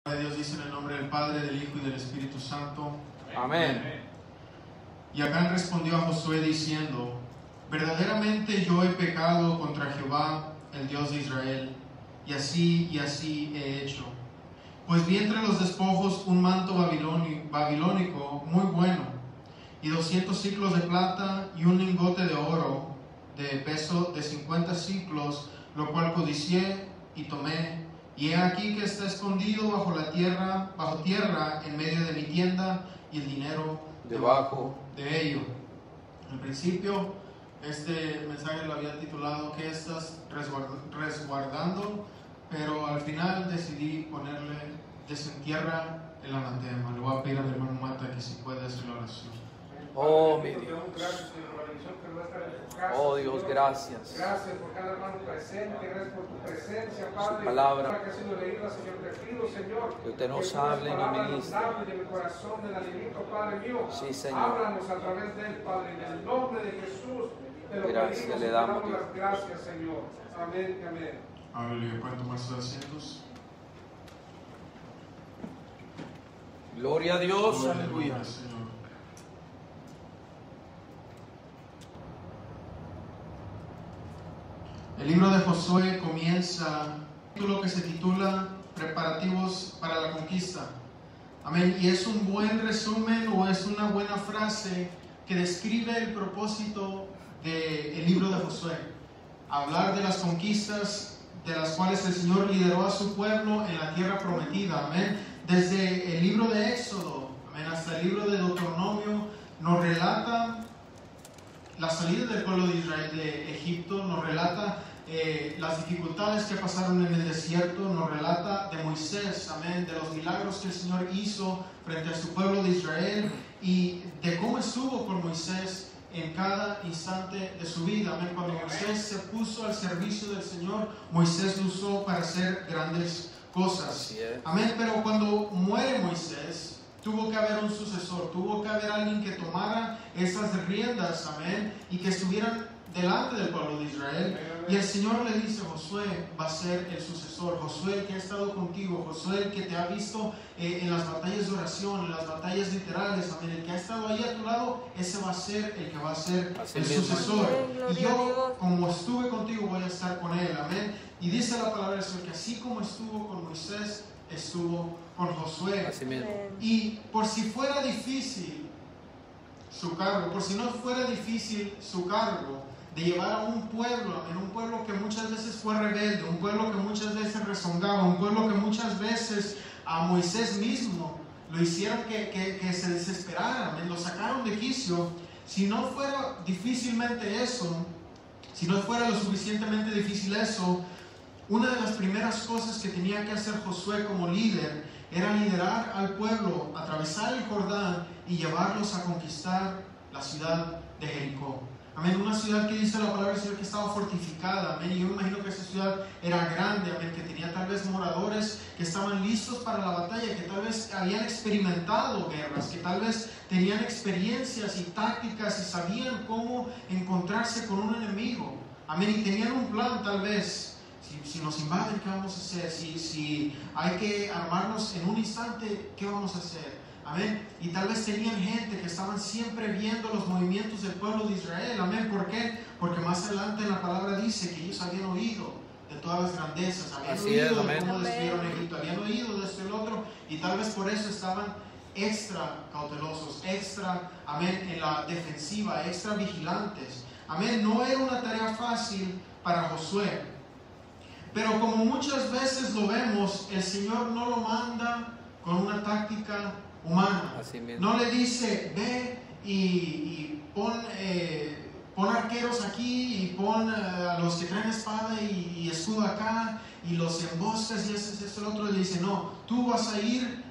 Dios dice en el nombre del Padre, del Hijo y del Espíritu Santo. Amén. Y Acán respondió a Josué diciendo: verdaderamente yo he pecado contra Jehová, el Dios de Israel, y así he hecho. Pues vi entre los despojos un manto babilónico muy bueno, y 200 siclos de plata, y un lingote de oro de peso de 50 siclos, lo cual codicié y tomé. Y he aquí que está escondido bajo tierra en medio de mi tienda, y el dinero debajo de ello. Al principio, este mensaje lo había titulado ¿Qué estás resguardando? Pero al final decidí ponerle Desentierra el anatema. Le voy a pedir a mi hermano Mata que si puede hacer la oración. Oh, mi Dios. Oh, Dios, gracias. Gracias por cada hermano presente, gracias por tu presencia, Padre. Su palabra. Que ha sido leída, Señor, te pido, Señor, que usted nos hable y nos ministre. De mi corazón, del alimento, Padre mío. Sí, Señor. Háblanos a través de él, Padre, en el nombre de Jesús. Te lo Gracias, le damos las gracias, Señor. Amén, amén. Aleluya. ¿Pueden tomar sus asientos? Gloria a Dios. Gloria Aleluya. al Señor. El libro de Josué comienza lo que se titula Preparativos para la conquista. Amén. Y es un buen resumen o es una buena frase que describe el propósito del libro de Josué. Hablar de las conquistas de las cuales el Señor lideró a su pueblo en la tierra prometida. Amén. Desde el libro de Éxodo, amén, hasta el libro de Deuteronomio nos relata la salida del pueblo de Israel de Egipto, nos relata las dificultades que pasaron en el desierto, nos relata de Moisés, amén, de los milagros que el Señor hizo frente a su pueblo de Israel y de cómo estuvo con Moisés en cada instante de su vida. Amén. Cuando Moisés se puso al servicio del Señor, Moisés lo usó para hacer grandes cosas. Amén. Pero cuando muere Moisés, tuvo que haber un sucesor, tuvo que haber alguien que tomara esas riendas, amén, y que estuvieran delante del pueblo de Israel. Y el Señor le dice: Josué va a ser el sucesor, Josué el que ha estado contigo, Josué el que te ha visto en las batallas de oración, en las batallas literales, amén, el que ha estado ahí a tu lado, ese va a ser el que va a ser el sucesor. Y yo, como estuve contigo, voy a estar con él, amén. Y dice la palabra del Señor que así como estuvo con Moisés, estuvo con Josué. Y por si fuera difícil su cargo, por si no fuera difícil su cargo de llevar a un pueblo, en un pueblo que muchas veces fue rebelde, un pueblo que muchas veces rezongaba, un pueblo que muchas veces a Moisés mismo lo hicieron que se desesperara, lo sacaron de quicio. Si no fuera difícilmente eso, si no fuera lo suficientemente difícil eso, una de las primeras cosas que tenía que hacer Josué como líder era liderar al pueblo, atravesar el Jordán y llevarlos a conquistar la ciudad de Jericó. Amén. Una ciudad que dice la palabra del Señor que estaba fortificada. Amén. Y yo me imagino que esa ciudad era grande. Amén. Que tenía tal vez moradores que estaban listos para la batalla, que tal vez habían experimentado guerras, que tal vez tenían experiencias y tácticas y sabían cómo encontrarse con un enemigo. Amén. Y tenían un plan tal vez. Si nos invaden, ¿qué vamos a hacer? Si hay que armarnos en un instante, ¿qué vamos a hacer? Amén. Y tal vez tenían gente que estaban siempre viendo los movimientos del pueblo de Israel. Amén. ¿Por qué? Porque más adelante en la palabra dice que ellos habían oído de todas las grandezas, habían oído de cómo destruyeron Egipto, habían oído de esto y el otro, y tal vez por eso estaban extra cautelosos, extra, amén, en la defensiva, extra vigilantes. Amén. No era una tarea fácil para Josué. Pero como muchas veces lo vemos, el Señor no lo manda con una táctica humana. No le dice: ve y pon arqueros aquí y pon a los que traen espada y escudo acá y los embosques y esto el otro. Le dice: no, tú vas a ir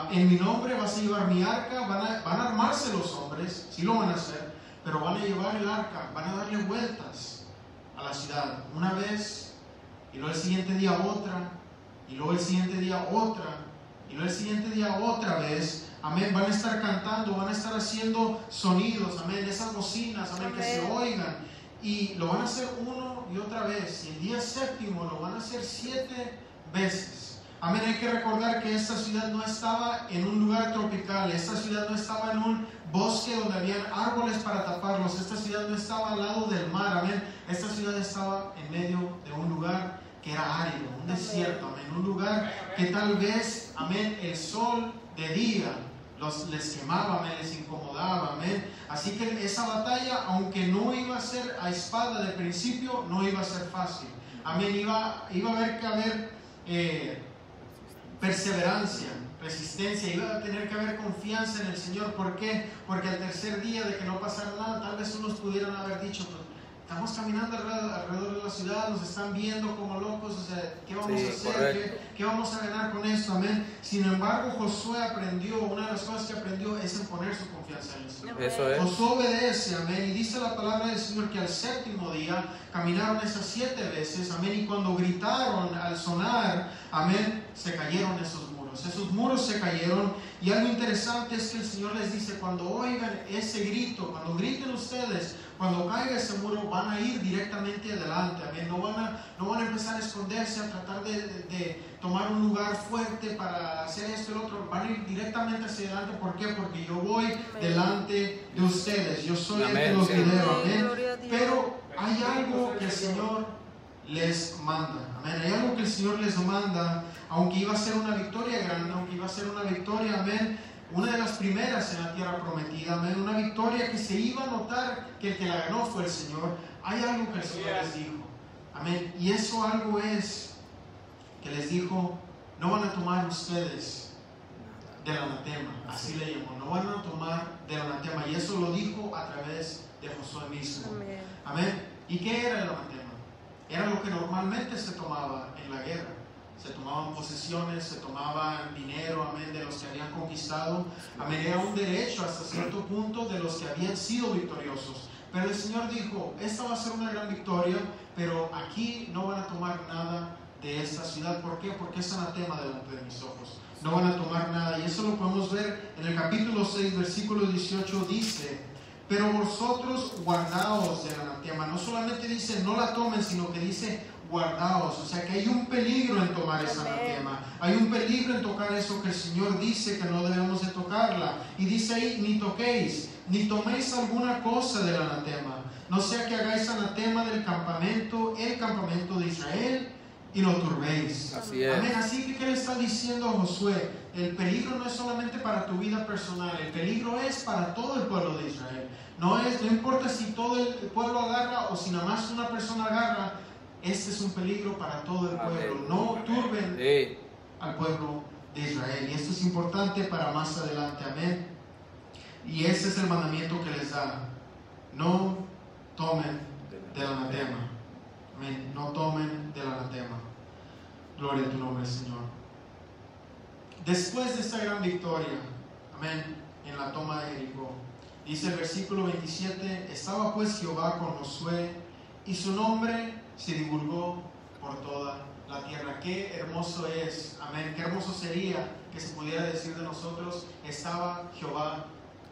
en mi nombre, vas a llevar mi arca. Van a armarse los hombres, sí lo van a hacer, pero van a llevar el arca, van a darle vueltas a la ciudad una vez, y luego el siguiente día otra, y luego el siguiente día otra, y luego el siguiente día otra vez. Amén. Van a estar cantando, van a estar haciendo sonidos, amén, esas bocinas, amén, que se oigan, y lo van a hacer uno y otra vez, y el día séptimo lo van a hacer 7 veces. Amén, hay que recordar que esta ciudad no estaba en un lugar tropical, esta ciudad no estaba en un bosque donde habían árboles para taparlos, esta ciudad no estaba al lado del mar, amén, esta ciudad estaba en medio de un lugar que era árido, un desierto, amén, un lugar que tal vez, amén, el sol de día les quemaba, amén, les incomodaba, amén. Así que esa batalla, aunque no iba a ser a espada de principio, no iba a ser fácil, amén, iba a haber que haber perseverancia, resistencia, iba a tener que haber confianza en el Señor. ¿Por qué? Porque al tercer día de que no pasara nada, tal vez unos pudieran haber dicho, pues, estamos caminando alrededor de la ciudad, nos están viendo como locos, o sea, ¿qué vamos a hacer? ¿Qué vamos a ganar con esto? Amén. Sin embargo, Josué aprendió, una de las cosas que aprendió es en poner su confianza en el Señor. Eso es. Josué obedece, amén, y dice la palabra del Señor que al séptimo día caminaron esas 7 veces, amén, y cuando gritaron al sonar, amén, se cayeron esos muros se cayeron. Y algo interesante es que el Señor les dice, cuando oigan ese grito, cuando griten ustedes, cuando caiga ese muro, van a ir directamente adelante, amén, no van a empezar a esconderse, a tratar de tomar un lugar fuerte para hacer esto y lo otro, van a ir directamente hacia adelante. ¿Por qué? Porque yo voy delante de ustedes, yo soy el que los lidero, amén. Pero hay algo que el Señor les manda, amén, hay algo que el Señor les manda, aunque iba a ser una victoria grande, aunque iba a ser una victoria, amén, una de las primeras en la tierra prometida, amén, una victoria que se iba a notar que el que la ganó fue el Señor. Hay algo que el Señor les dijo, amén, y eso algo es que les dijo, no van a tomar ustedes del anatema, así le llamó, no van a tomar del anatema, y eso lo dijo a través de Josué mismo, amén. ¿Y qué era el anatema? Era lo que normalmente se tomaba en la guerra. Se tomaban posesiones, se tomaban dinero, amén, de los que habían conquistado, amén, era un derecho hasta cierto punto de los que habían sido victoriosos. Pero el Señor dijo, esta va a ser una gran victoria, pero aquí no van a tomar nada de esta ciudad. ¿Por qué? Porque es anatema delante de mis ojos. No van a tomar nada, y eso lo podemos ver en el capítulo 6, versículo 18, dice, pero vosotros guardaos del anatema. No solamente dice no la tomen, sino que dice guardaos. O sea que hay un peligro en tomar esa anatema. Hay un peligro en tocar eso que el Señor dice que no debemos de tocarla. Y dice ahí, ni toquéis, ni toméis alguna cosa del anatema. No sea que hagáis anatema del campamento, el campamento de Israel, y lo turbéis. Así es. Amén. Así que ¿qué le está diciendo a Josué? El peligro no es solamente para tu vida personal, el peligro es para todo el pueblo de Israel. No importa si todo el pueblo agarra o si nada más una persona agarra, este es un peligro para todo el pueblo. Amén. No turben al pueblo de Israel. Y esto es importante para más adelante. Amén. Y ese es el mandamiento que les da. No tomen del anatema. Amén. No tomen del anatema. Gloria a tu nombre, Señor. Después de esta gran victoria, amén, en la toma de Jericó, dice el versículo 27, estaba pues Jehová con Josué y su nombre se divulgó por toda la tierra. Qué hermoso es, amén, qué hermoso sería que se pudiera decir de nosotros, estaba Jehová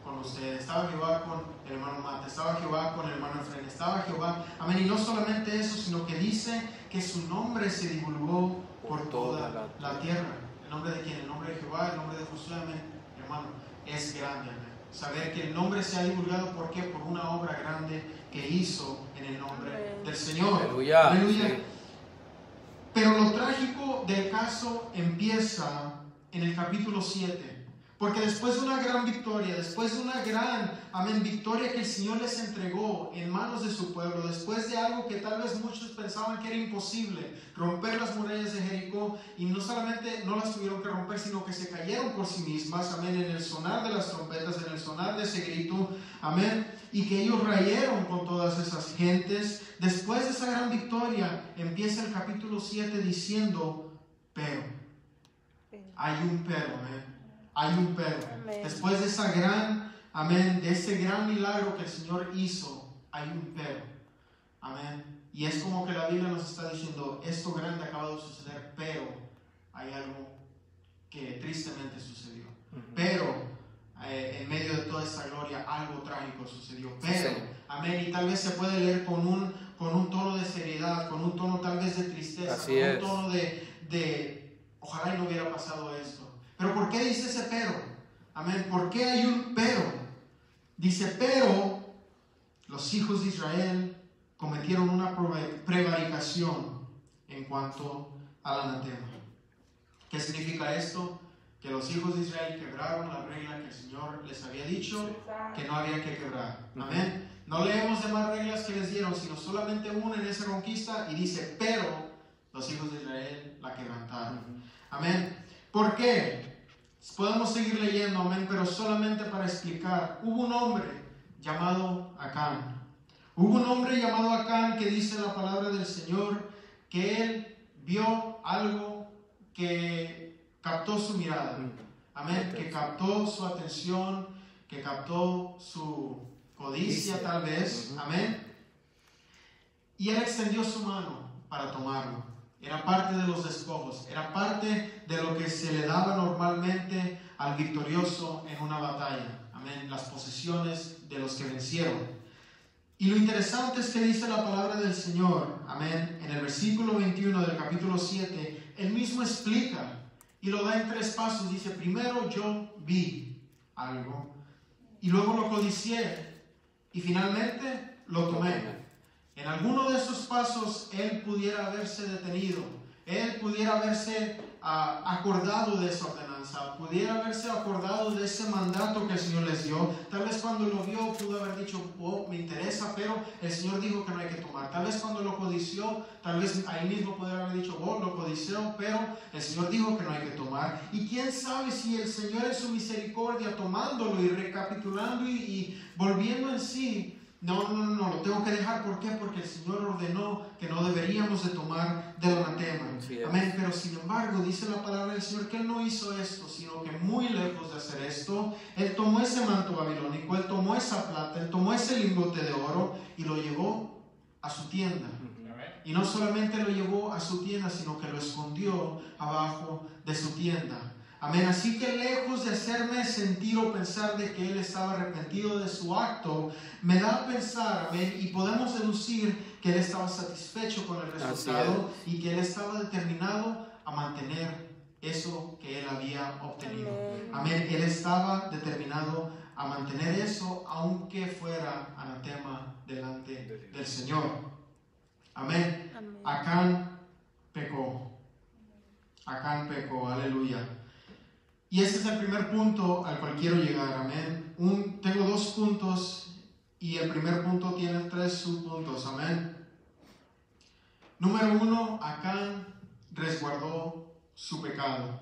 con ustedes, estaba Jehová con el hermano Mate, estaba Jehová con el hermano Efraín, estaba Jehová, amén. Y no solamente eso, sino que dice que su nombre se divulgó por toda la tierra. ¿El nombre de quién? El nombre de Jehová, el nombre de Josué, amén, hermano, es grande, amén. Saber que el nombre se ha divulgado, ¿por qué? Por una obra grande que hizo en el nombre del Señor. Aleluya. Aleluya. Sí. Pero lo trágico del caso empieza en el capítulo 7. Porque después de una gran victoria, después de una gran, amén, victoria que el Señor les entregó en manos de su pueblo, después de algo que tal vez muchos pensaban que era imposible, romper las murallas de Jericó, y no solamente no las tuvieron que romper, sino que se cayeron por sí mismas, amén, en el sonar de las trompetas, en el sonar de ese grito, amén, y que ellos rayeron con todas esas gentes. Después de esa gran victoria, empieza el capítulo 7 diciendo, pero, hay un pero, amén. Hay un pero. Amén. Después de esa gran, amén, de ese gran milagro que el Señor hizo, hay un pero. Amén. Y es como que la Biblia nos está diciendo, esto grande acaba de suceder, pero hay algo que tristemente sucedió. Pero en medio de toda esta gloria, algo trágico sucedió. Pero, sí. Amén. Y tal vez se puede leer con un tono de seriedad, con un tono tal vez de tristeza, así con es. Un tono de ojalá y no hubiera pasado esto. Pero ¿por qué dice ese pero? Amén. ¿Por qué hay un pero? Dice, pero los hijos de Israel cometieron una prevaricación en cuanto al anatema. ¿Qué significa esto? Que los hijos de Israel quebraron la regla que el Señor les había dicho que no había que quebrar. Amén. No leemos demás reglas que les dieron, sino solamente una en esa conquista, y dice, pero los hijos de Israel la quebrantaron. Amén. ¿Por qué? Podemos seguir leyendo, amén, pero solamente para explicar. Hubo un hombre llamado Acán. Hubo un hombre llamado Acán que dice la palabra del Señor que él vio algo que captó su mirada. Amén. Que captó su atención, que captó su codicia tal vez. Amén. Y él extendió su mano para tomarlo. Era parte de los despojos, era parte de lo que se le daba normalmente al victorioso en una batalla. Amén. Las posesiones de los que vencieron. Y lo interesante es que dice la palabra del Señor, amén, en el versículo 21 del capítulo 7, él mismo explica y lo da en 3 pasos. Dice, primero yo vi algo y luego lo codicié y finalmente lo tomé. En alguno de esos pasos él pudiera haberse detenido, él pudiera haberse acordado de esa ordenanza, pudiera haberse acordado de ese mandato que el Señor les dio. Tal vez cuando lo vio pudo haber dicho, oh, me interesa, pero el Señor dijo que no hay que tomar. Tal vez cuando lo codició, tal vez ahí mismo pudiera haber dicho, oh, lo codiceo, pero el Señor dijo que no hay que tomar. Y quién sabe si el Señor en su misericordia, tomándolo y recapitulando y volviendo en sí, no, lo tengo que dejar. ¿Por qué? Porque el Señor ordenó que no deberíamos de tomar del anatema. Amén. Pero sin embargo, dice la palabra del Señor que Él no hizo esto, sino que muy lejos de hacer esto, Él tomó ese manto babilónico, Él tomó esa plata, Él tomó ese lingote de oro y lo llevó a su tienda. Y no solamente lo llevó a su tienda, sino que lo escondió abajo de su tienda. Amén. Así que lejos de hacerme sentir o pensar de que él estaba arrepentido de su acto, me da a pensar, amén, y podemos deducir que él estaba satisfecho con el resultado y que él estaba determinado a mantener eso que él había obtenido. Amén. Él estaba determinado a mantener eso, aunque fuera anatema delante del Señor. Amén. Acán pecó. Acán pecó. Aleluya. Y ese es el primer punto al cual quiero llegar, amén. Tengo 2 puntos y el primer punto tiene 3 subpuntos, amén. Número 1, Acán resguardó su pecado.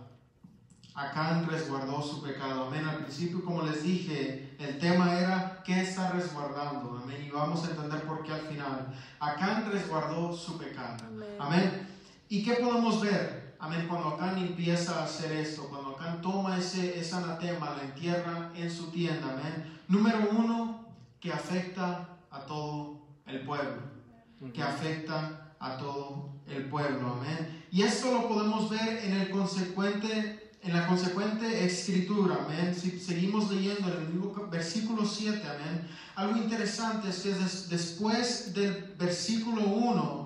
Acán resguardó su pecado, amén. Al principio, como les dije, el tema era ¿qué está resguardando? Amén. Y vamos a entender por qué al final. Acán resguardó su pecado, amén. ¿Y qué podemos ver? Amén, cuando Acán empieza a hacer esto, cuando Acán toma ese anatema, la entierra en su tienda, amén. Número 1, que afecta a todo el pueblo, que afecta a todo el pueblo, amén. Y esto lo podemos ver en la consecuente escritura, amén. Si seguimos leyendo en el mismo versículo 7, amén. Algo interesante es que después del versículo 1,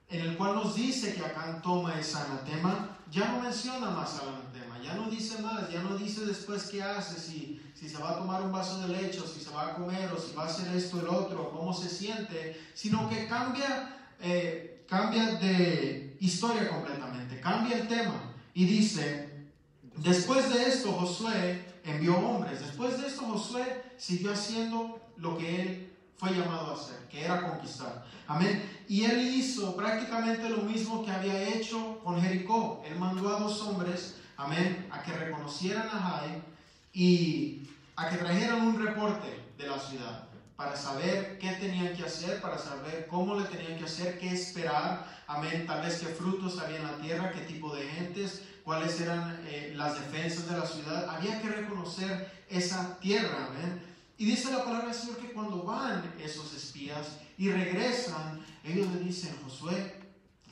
en el cual nos dice que Acán toma ese anatema, ya no menciona más al anatema, ya no dice más, ya no dice después qué hace, si se va a tomar un vaso de leche, o si se va a comer, o si va a hacer esto, el otro, cómo se siente, sino que cambia de historia completamente, cambia el tema, y dice, después de esto Josué envió hombres, después de esto Josué siguió haciendo lo que él fue llamado a hacer, que era conquistar. Amén. Y él hizo prácticamente lo mismo que había hecho con Jericó. Él mandó a 2 hombres, amén, a que reconocieran a Jai y a que trajeran un reporte de la ciudad para saber qué tenían que hacer, para saber cómo le tenían que hacer, qué esperar, amén, tal vez qué frutos había en la tierra, qué tipo de gentes, cuáles eran las defensas de la ciudad. Había que reconocer esa tierra, amén. Y dice la palabra del Señor que cuando van esos espías y regresan, ellos le dicen, Josué,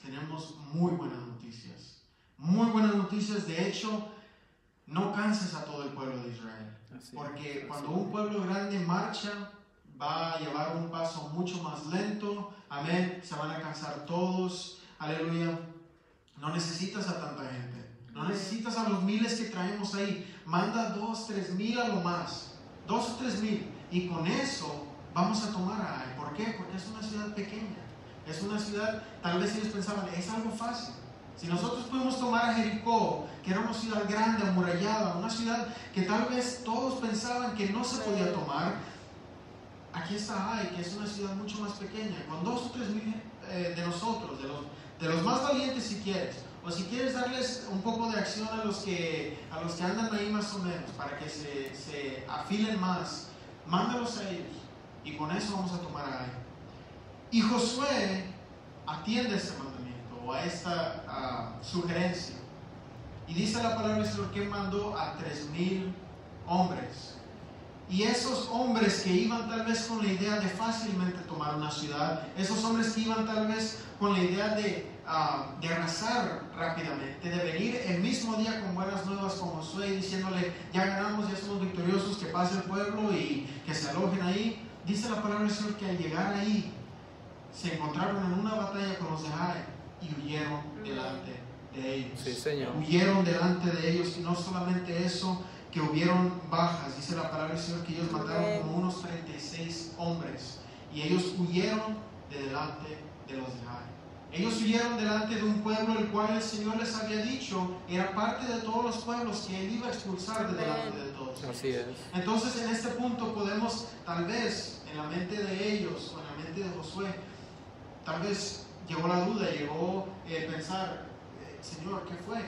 tenemos muy buenas noticias. Muy buenas noticias. De hecho, no canses a todo el pueblo de Israel. Porque cuando un pueblo grande marcha, va a llevar un paso mucho más lento. Amén. Se van a cansar todos. Aleluya. No necesitas a tanta gente. No necesitas a los miles que traemos ahí. Manda 2, 3 mil a lo más. 2 o 3 mil. Y con eso vamos a tomar a Ai. ¿Por qué? Porque es una ciudad pequeña. Es una ciudad, tal vez ellos pensaban, es algo fácil. Si nosotros pudimos tomar a Jericó, que era una ciudad grande, amurallada, una ciudad que tal vez todos pensaban que no se podía tomar, aquí está Ai, que es una ciudad mucho más pequeña, con 2 o 3 mil de nosotros, de los más valientes si quieres, o si quieres darles un poco de acción a los que andan ahí más o menos, para que se afilen más, mándalos a ellos, y con eso vamos a tomar a Ai. Y Josué atiende este mandamiento, o a esta sugerencia, y dice la palabra del Señor que mandó a 3,000 hombres. Y esos hombres que iban tal vez con la idea de fácilmente tomar una ciudad, esos hombres que iban tal vez con la idea de arrasar rápidamente, de venir el mismo día con buenas nuevas con Josué, diciéndole, ya ganamos, ya somos victoriosos, que pase el pueblo y que se alojen ahí. Dice la palabra del Señor que al llegar ahí, se encontraron en una batalla con los de Ai y huyeron delante de ellos. Sí, Señor. Huyeron delante de ellos, y no solamente eso, que hubieron bajas. Dice la palabra del Señor que ellos mataron como unos 36 hombres, y ellos huyeron de delante de los de Ai. Ellos huyeron delante de un pueblo el cual el Señor les había dicho era parte de todos los pueblos que Él iba a expulsar de delante de todos. Así es. Entonces en este punto podemos, tal vez en la mente de ellos o en la mente de Josué, tal vez llegó la duda, llegó el pensar, Señor, ¿qué fue?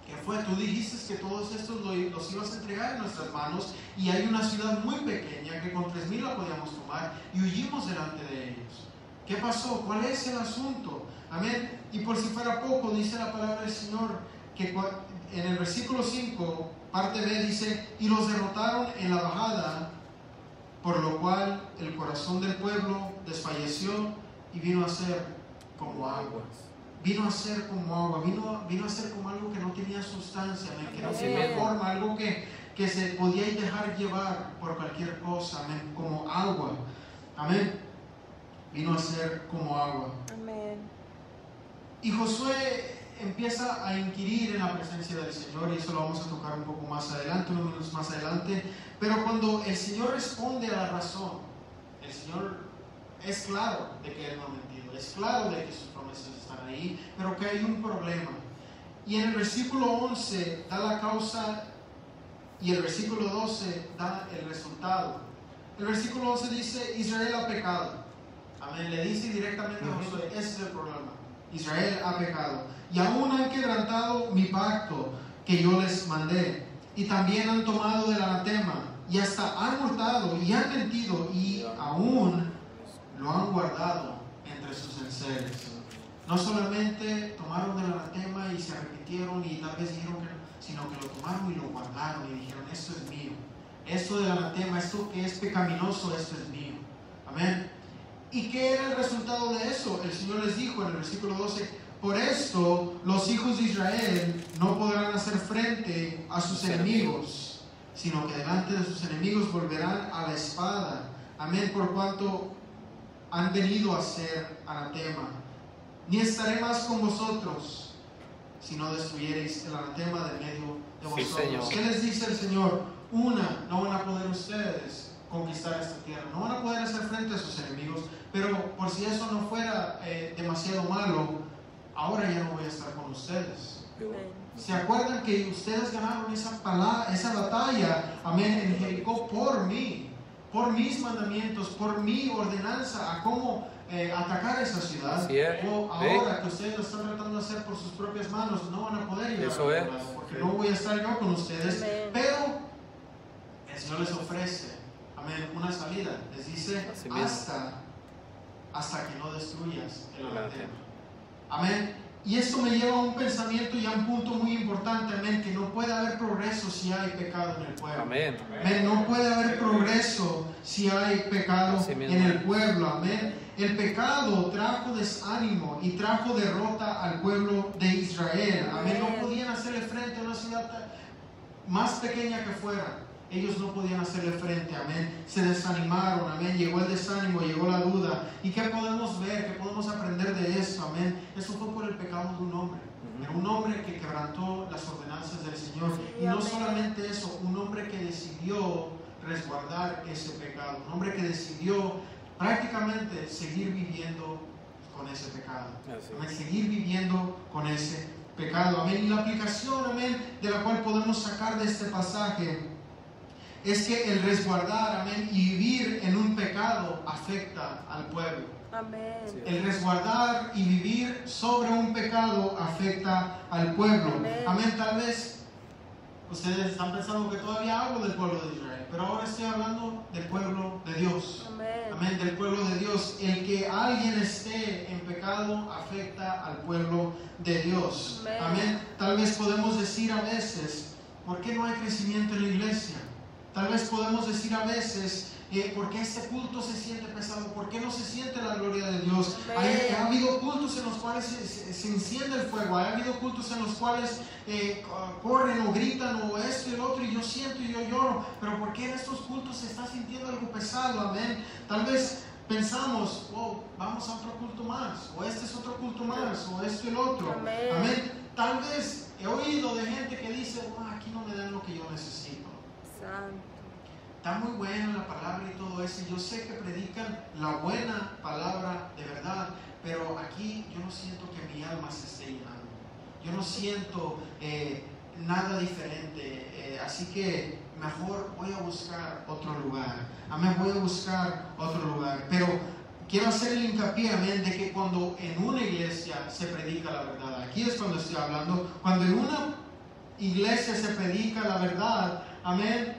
¿Qué fue? Tú dijiste que todos estos los ibas a entregar en nuestras manos, y hay una ciudad muy pequeña que con 3,000 la podíamos tomar, y huimos delante de ellos. ¿Qué pasó? ¿Cuál es el asunto? Amén. Y por si fuera poco, dice la palabra del Señor que en el versículo 5, parte B, dice, y los derrotaron en la bajada, por lo cual el corazón del pueblo desfalleció y vino a ser como agua. Vino a ser como agua, vino a ser como algo que no tenía sustancia, que no tenía forma, algo que se podía dejar llevar por cualquier cosa, amén, como agua. Amén. Vino a ser como agua. Amén. Y Josué empieza a inquirir en la presencia del Señor, y eso lo vamos a tocar un poco más adelante, unos minutos más adelante. Pero cuando el Señor responde a la razón, el Señor es claro de que Él no ha mentido, es claro de que sus promesas están ahí, pero que hay un problema. Y en el versículo 11 da la causa, y el versículo 12 da el resultado. El versículo 11 dice, Israel ha pecado. Amén, le dice directamente a Josué, ese es el problema. Israel ha pecado, y aún han quebrantado mi pacto que yo les mandé, y también han tomado del anatema, y hasta han hurtado y han mentido, y aún lo han guardado entre sus enseres. No solamente tomaron del anatema y se arrepintieron y tal vez dijeron que no, sino que lo tomaron y lo guardaron y dijeron, esto es mío, esto del anatema, esto que es pecaminoso, esto es mío. Amén. ¿Y qué era el resultado de eso? El Señor les dijo en el versículo 12, por esto los hijos de Israel no podrán hacer frente a sus enemigos, sino que delante de sus enemigos volverán a la espada. Amén, por cuanto han venido a ser anatema. Ni estaré más con vosotros, si no destruyereis el anatema de medio de vosotros. ¿Qué les dice el Señor? No van a poder ustedes conquistar esta tierra, no van a poder hacer frente a sus enemigos, pero por si eso no fuera demasiado malo, ahora ya no voy a estar con ustedes. ¿Se acuerdan que ustedes ganaron esa batalla, amén, en Jericó por mí, por mis mandamientos, por mi ordenanza a cómo atacar esa ciudad? O ahora que ustedes lo están tratando de hacer por sus propias manos, no van a poder llegar a otro lado, porque no voy a estar yo con ustedes. Amén. Pero el Señor les ofrece, amén, una salida. Les dice, hasta que no destruyas el anatema. Amén. Y esto me lleva a un pensamiento y a un punto muy importante, amén, que no puede haber progreso si hay pecado en el pueblo. Amén. Amén. No puede haber progreso si hay pecado en el pueblo. Amén. El pecado trajo desánimo y trajo derrota al pueblo de Israel. Amén. No podían hacerle frente a una ciudad más pequeña que fuera. Ellos no podían hacerle frente, amén. Se desanimaron, amén. Llegó el desánimo, llegó la duda. ¿Y qué podemos ver? ¿Qué podemos aprender de eso, amén? Eso fue por el pecado de un hombre. Era un hombre que quebrantó las ordenanzas del Señor. Y no solamente eso, un hombre que decidió resguardar ese pecado. Un hombre que decidió prácticamente seguir viviendo con ese pecado. Amén, seguir viviendo con ese pecado. Amén. Y la aplicación, amén, de la cual podemos sacar de este pasaje es que el resguardar, amén, y vivir en un pecado afecta al pueblo. Amén. El resguardar y vivir sobre un pecado afecta al pueblo. Amén. Amén. Tal vez ustedes están pensando que todavía hablo del pueblo de Israel, pero ahora estoy hablando del pueblo de Dios. Amén. Amén, del pueblo de Dios. El que alguien esté en pecado afecta al pueblo de Dios. Amén. Amén. Tal vez podemos decir a veces, ¿por qué no hay crecimiento en la iglesia? Tal vez podemos decir a veces, ¿por qué este culto se siente pesado? ¿Por qué no se siente la gloria de Dios? Ha habido cultos en los cuales se enciende el fuego. Ha habido cultos en los cuales corren o gritan o esto y el otro, y yo siento y yo lloro. Pero ¿por qué en estos cultos se está sintiendo algo pesado? Amén. Tal vez pensamos, oh, vamos a otro culto más, o este es otro culto más, o esto y el otro. Amén. Amén. Tal vez he oído de gente que dice, oh, aquí no me dan lo que yo necesito. Santo. Está muy buena la palabra y todo eso. Yo sé que predican la buena palabra de verdad, pero aquí yo no siento que mi alma se esté llenando. Yo no siento nada diferente. Así que mejor voy a buscar otro lugar. Amén, voy a buscar otro lugar. Pero quiero hacer el hincapié, amén, de que cuando en una iglesia se predica la verdad, aquí es cuando estoy hablando, cuando en una iglesia se predica la verdad, amén,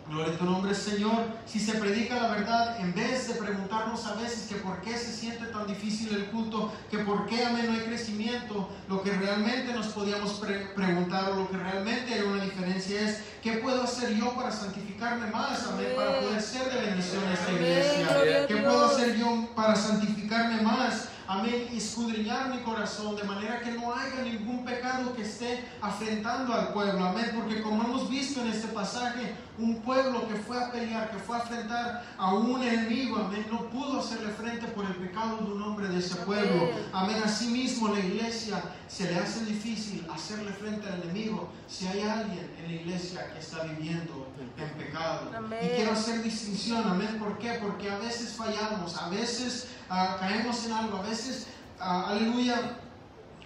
gloria a tu nombre, Señor. Si se predica la verdad, en vez de preguntarnos a veces que por qué se siente tan difícil el culto, que por qué, amén, no hay crecimiento, lo que realmente nos podíamos preguntar, o lo que realmente hay una diferencia es, ¿qué puedo hacer yo para santificarme más, amén, para poder ser de bendición a esta iglesia? ¿Qué puedo hacer yo para santificarme más? Amén, escudriñar mi corazón de manera que no haya ningún pecado que esté afrentando al pueblo. Amén, porque como hemos visto en este pasaje, un pueblo que fue a pelear, que fue a enfrentar a un enemigo, amén, no pudo hacerle frente por el pecado de un hombre de ese pueblo. Amén, asimismo la iglesia se le hace difícil hacerle frente al enemigo si hay alguien en la iglesia que está viviendo en pecado. Amén. Y quiero hacer distinción, amén, ¿por qué? Porque a veces fallamos, a veces caemos en algo, a veces, aleluya,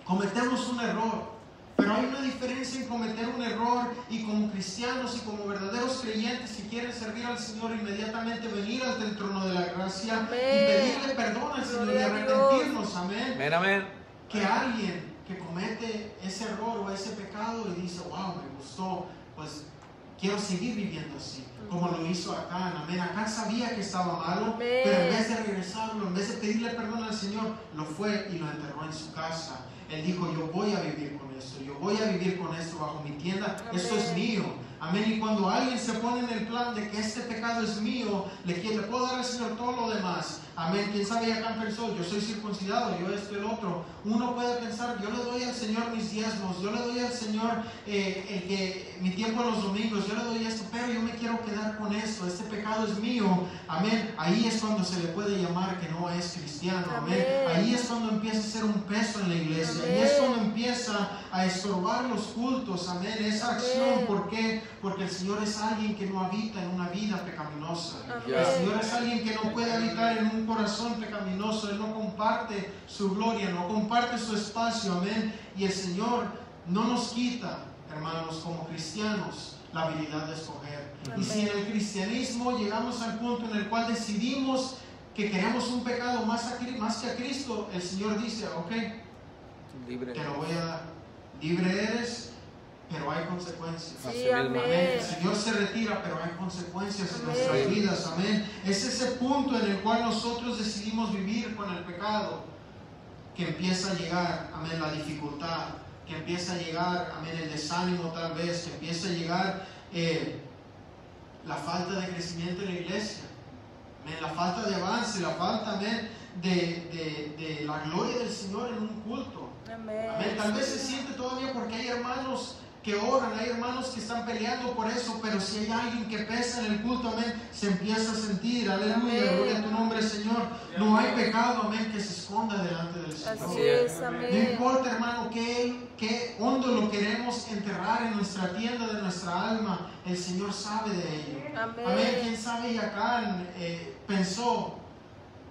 cometemos un error. Pero hay una diferencia en cometer un error y como cristianos y como verdaderos creyentes que quieren servir al Señor, inmediatamente venir ante el trono de la gracia, amén, y pedirle perdón al Señor y arrepentirnos, amén. Amén, amén. Que alguien que comete ese error o ese pecado y dice, wow, me gustó, pues quiero seguir viviendo así, como lo hizo Acán. Amén. Acán sabía que estaba malo, amén, pero en vez de regresarlo, en vez de pedirle perdón al Señor, lo fue y lo enterró en su casa. Él dijo, yo voy a vivir con esto, yo voy a vivir con esto bajo mi tienda, amén, esto es mío. Amén. Y cuando alguien se pone en el plan de que este pecado es mío, le puedo dar al Señor todo lo demás. Amén. ¿Quién sabe? Y acá pensó, yo soy circuncidado, yo esto y el otro. Uno puede pensar, yo le doy al Señor mis diezmos, yo le doy al Señor mi tiempo en los domingos, yo le doy esto, pero yo me quiero quedar con esto, este pecado es mío. Amén. Ahí es cuando se le puede llamar que no es cristiano. Amén. Ahí es cuando empieza a ser un peso en la iglesia. Ahí es cuando empieza a estorbar los cultos. Amén. Esa acción, ¿por qué? Porque el Señor es alguien que no habita en una vida pecaminosa. El Señor es alguien que no puede habitar en un corazón pecaminoso. Él no comparte su gloria, no comparte su espacio. Amén. Y el Señor no nos quita, hermanos, como cristianos, la habilidad de escoger. Amén. Y si en el cristianismo llegamos al punto en el cual decidimos que queremos un pecado más que a Cristo, el Señor dice, ok, libre, te lo voy a dar. Libre eres, pero hay consecuencias. Sí, amén. El Señor se retira, pero hay consecuencias en nuestras vidas. Amén. Es ese punto en el cual nosotros decidimos vivir con el pecado, que empieza a llegar, amén, la dificultad, que empieza a llegar, amén, el desánimo tal vez, que empieza a llegar la falta de crecimiento en la iglesia, amén, la falta de avance, la falta, amén, de la gloria del Señor en un culto. Amén. Amén. Tal vez se siente todavía porque hay hermanos que oran, hay hermanos que están peleando por eso, pero si hay alguien que pesa en el culto, amén, se empieza a sentir, aleluya, Amén. gloria a tu nombre, Señor. No hay pecado, amén, que se esconda delante del Señor. Así es, No amén. importa, hermano, qué hondo lo queremos enterrar en nuestra tienda de nuestra alma, el Señor sabe de ello. Amén. Amén. ¿Quién sabe? Y Acán pensó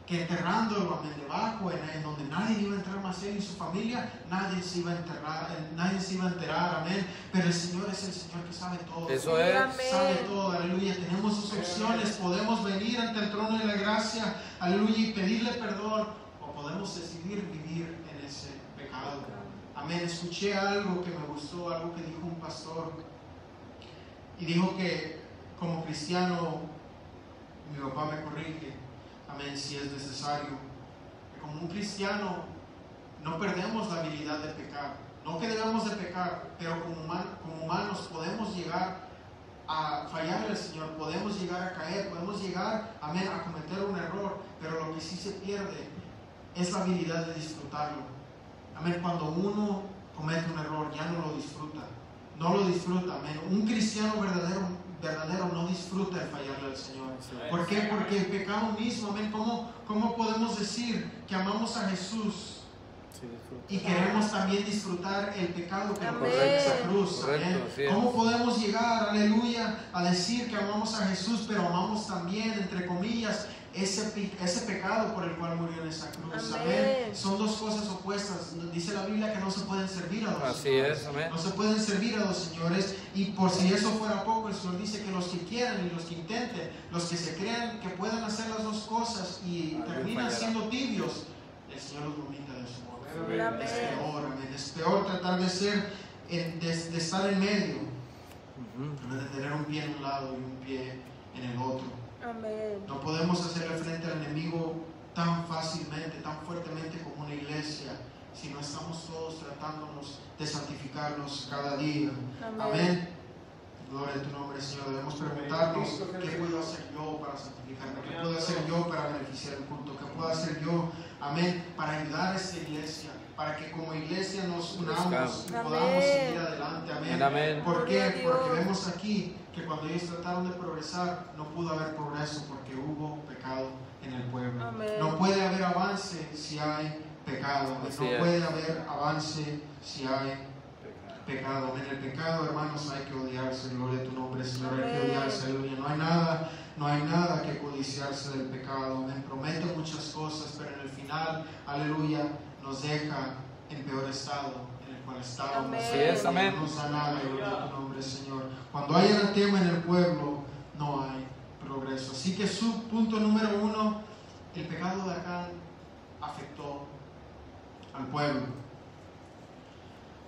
que enterrándolo, amén, debajo, en donde nadie iba a entrar más él y su familia, nadie se iba a enterar, amén. Pero el Señor es el Señor que sabe todo. Eso es. Sabe todo, aleluya. Tenemos dos opciones: podemos venir ante el trono de la gracia, aleluya, y pedirle perdón, o podemos decidir vivir en ese pecado. Amén. Escuché algo que me gustó, algo que dijo un pastor, y dijo que como cristiano, mi papá me corrige, amén, si es necesario, que como un cristiano no perdemos la habilidad de pecar. No que debemos de pecar, pero como humanos podemos llegar a fallarle al Señor, podemos llegar a caer, podemos llegar, amén, a cometer un error, pero lo que sí se pierde es la habilidad de disfrutarlo. Amén. Cuando uno comete un error, ya no lo disfruta. No lo disfruta, amén. Un cristiano verdadero no disfruta el fallarle al Señor. ¿Por qué? Porque el pecado mismo, amén. ¿Cómo podemos decir que amamos a Jesús y queremos también disfrutar el pecado que nos Amén. en esa cruz? Correcto, Amén. así es. ¿Cómo podemos llegar, aleluya, a decir que amamos a Jesús, pero amamos también, entre comillas, ese pecado por el cual murió en esa cruz? Amén. Amén. Son dos cosas opuestas. Dice la Biblia que no se pueden servir a dos Así señores. es, amén. No se pueden servir a dos señores. Y por si eso fuera poco, el Señor dice que los que quieran y los que intenten, los que se crean que puedan hacer las dos cosas y terminan fallará. siendo tibios, el Señor los vomita de su boca. Amén. Es peor, amén. Es peor tratar de ser, de estar en medio, de tener un pie en un lado y un pie en el otro. Amén. No podemos hacerle frente al enemigo tan fácilmente, tan fuertemente como una iglesia, si no estamos todos tratándonos de santificarnos cada día. Amén. Amén. Gloria a tu nombre, Señor. Debemos preguntarnos: ¿qué puedo hacer yo para santificarme? ¿Qué puedo hacer yo para beneficiar el culto? ¿Qué puedo hacer yo, amén, para ayudar a esta iglesia? Para que como iglesia nos unamos y podamos Amén. seguir adelante. Amén. Amén. ¿Por Gloria a qué? Dios. Porque vemos aquí que cuando ellos trataron de progresar, no pudo haber progreso porque hubo pecado en el pueblo. Amén. No puede haber avance si hay pecado. Así No es. puede haber avance si hay pecado. En el pecado, hermanos, hay que odiarse. Gloria a tu nombre, Señor. Hay que Amén. odiarse, aleluya. No hay nada que codiciarse del pecado. Amén. Promete muchas cosas, pero en el final, aleluya, nos deja en peor estado en el cual estábamos. Amén. Así es, amén. No nos da nada, gloria a tu nombre, Señor. Cuando hay anatema en el pueblo, no hay progreso. Así que su punto número 1, el pecado de Acán afectó al pueblo.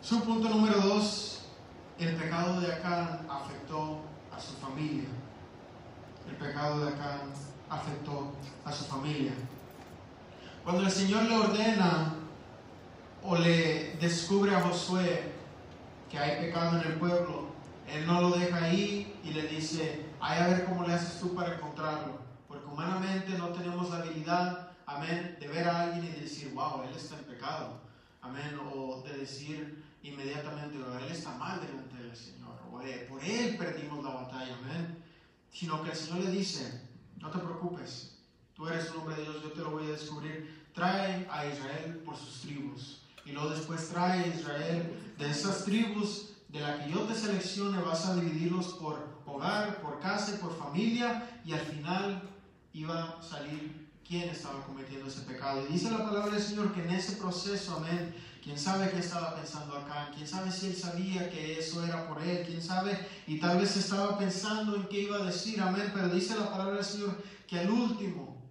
Su punto número 2, el pecado de Acán afectó a su familia. El pecado de Acán afectó a su familia. Cuando el Señor le ordena o le descubre a Josué que hay pecado en el pueblo, Él no lo deja ahí y le dice: ay, a ver cómo le haces tú para encontrarlo. Porque humanamente no tenemos la habilidad, amén, de ver a alguien y decir: wow, él está en pecado, amén, o de decir inmediatamente: él está mal delante del Señor, o por él perdimos la batalla, amén. Sino que el Señor le dice: no te preocupes, tú eres un hombre de Dios, yo te lo voy a descubrir. Trae a Israel por sus tribus, y luego después trae a Israel de esas tribus de la que yo te seleccione. Vas a dividirlos por hogar, por casa y por familia, y al final iba a salir quién estaba cometiendo ese pecado. Y dice la palabra del Señor que en ese proceso, amén, quién sabe qué estaba pensando acá, quién sabe si él sabía que eso era por él, quién sabe, y tal vez estaba pensando en qué iba a decir, amén, pero dice la palabra del Señor que al último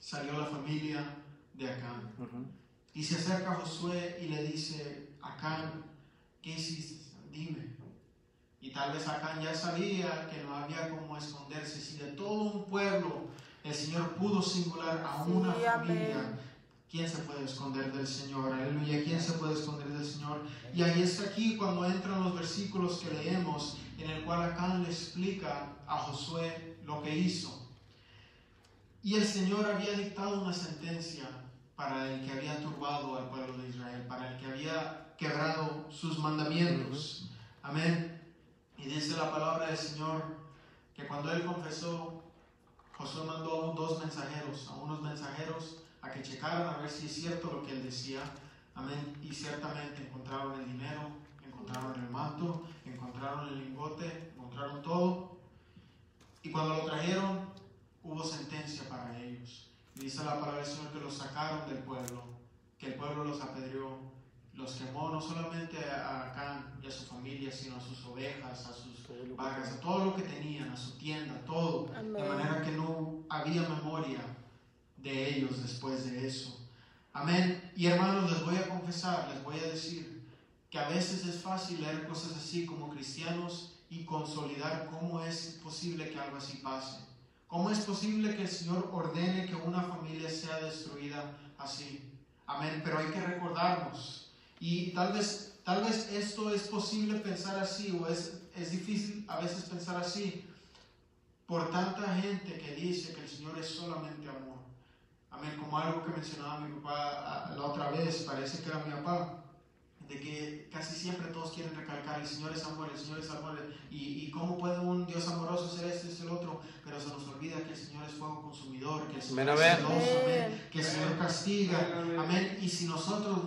salió la familia de Acán. Y se acerca a Josué y le dice: Acán, ¿qué hiciste? Dime. Y tal vez Acán ya sabía que no había cómo esconderse. Si de todo un pueblo el Señor pudo singular a una familia, amén. ¿quién se puede esconder del Señor? Aleluya, ¿quién se puede esconder del Señor? Y ahí está aquí cuando entran los versículos que leemos, en el cual Acán le explica a Josué lo que hizo. Y el Señor había dictado una sentencia para el que había turbado al pueblo de Israel, para el que había quebrado sus mandamientos. Amén. Y dice la palabra del Señor que cuando él confesó, Josué mandó a unos mensajeros a que checaran a ver si es cierto lo que él decía. Amén. Y ciertamente encontraron el dinero, encontraron el manto, encontraron el lingote, encontraron todo. Y cuando lo trajeron, hubo sentencia para ellos. Dice la palabra del Señor que los sacaron del pueblo, que el pueblo los apedreó, los quemó no solamente a Acán y a su familia, sino a sus ovejas, a sus vacas, a todo lo que tenían, a su tienda, todo. Amén. De manera que no había memoria de ellos después de eso. Amén. Y hermanos, les voy a confesar, les voy a decir que a veces es fácil leer cosas así como cristianos y consolidar cómo es posible que algo así pase. ¿Cómo es posible que el Señor ordene que una familia sea destruida así? Amén. Pero hay que recordarnos. Y tal vez esto es posible pensar así, o es difícil a veces pensar así, por tanta gente que dice que el Señor es solamente amor. Amén. Como algo que mencionaba mi papá la otra vez, parece que era mi papá, de que casi siempre todos quieren recalcar: el Señor es amor, el Señor es amor, y cómo puede un Dios amoroso ser este y ser el otro, pero se nos olvida que el Señor es fuego consumidor, que el Señor es celoso, amén, que el Señor castiga, amén. Y si nosotros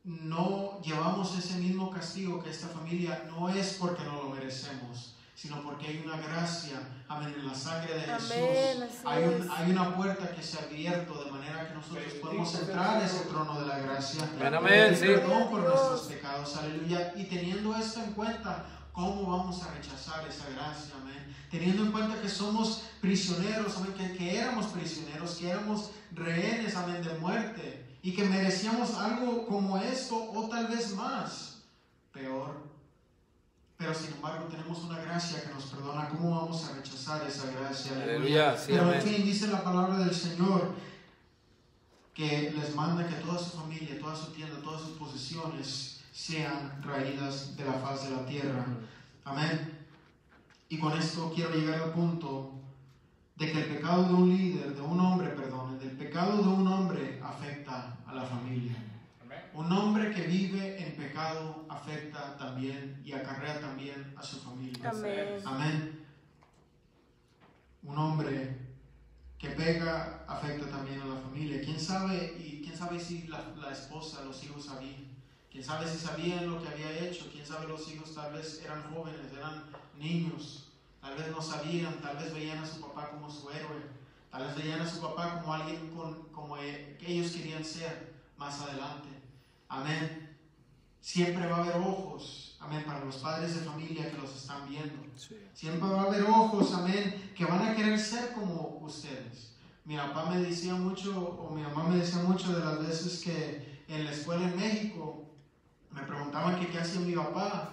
no llevamos ese mismo castigo que esta familia, no es porque no lo merecemos, sino porque hay una gracia, amén, en la sangre de Jesús. Hay una puerta que se ha abierto de manera que nosotros podemos entrar a ese trono de la gracia. Amén, sí. Perdón por nuestros pecados, aleluya. Y teniendo esto en cuenta, ¿cómo vamos a rechazar esa gracia, amén? Teniendo en cuenta que somos prisioneros, amén, que éramos prisioneros, que éramos rehenes, amén, de muerte, y que merecíamos algo como esto, o tal vez más, peor. Pero sin embargo tenemos una gracia que nos perdona. ¿Cómo vamos a rechazar esa gracia? Aleluya. Sí, pero amén. en fin, dice la palabra del Señor que les manda que toda su familia, toda su tienda, todas sus posesiones sean raídas de la faz de la tierra. Amén. Y con esto quiero llegar al punto de que el pecado de un líder, de un hombre, perdón, el pecado de un hombre afecta a la familia. Un hombre que vive en pecado afecta también y acarrea también a su familia. Amén. Amén. Un hombre que peca afecta también a la familia. ¿Quién sabe si la esposa, los hijos sabían? ¿Quién sabe si sabían lo que había hecho? ¿Quién sabe los hijos tal vez eran jóvenes, eran niños? Tal vez no sabían, tal vez veían a su papá como su héroe. Tal vez veían a su papá como alguien que ellos querían ser más adelante. Amén. Siempre va a haber ojos, amén, para los padres de familia que los están viendo. Sí. Siempre va a haber ojos, amén, que van a querer ser como ustedes. Mi papá me decía mucho, o mi mamá me decía mucho de las veces que en la escuela en México me preguntaban que qué hacía mi papá.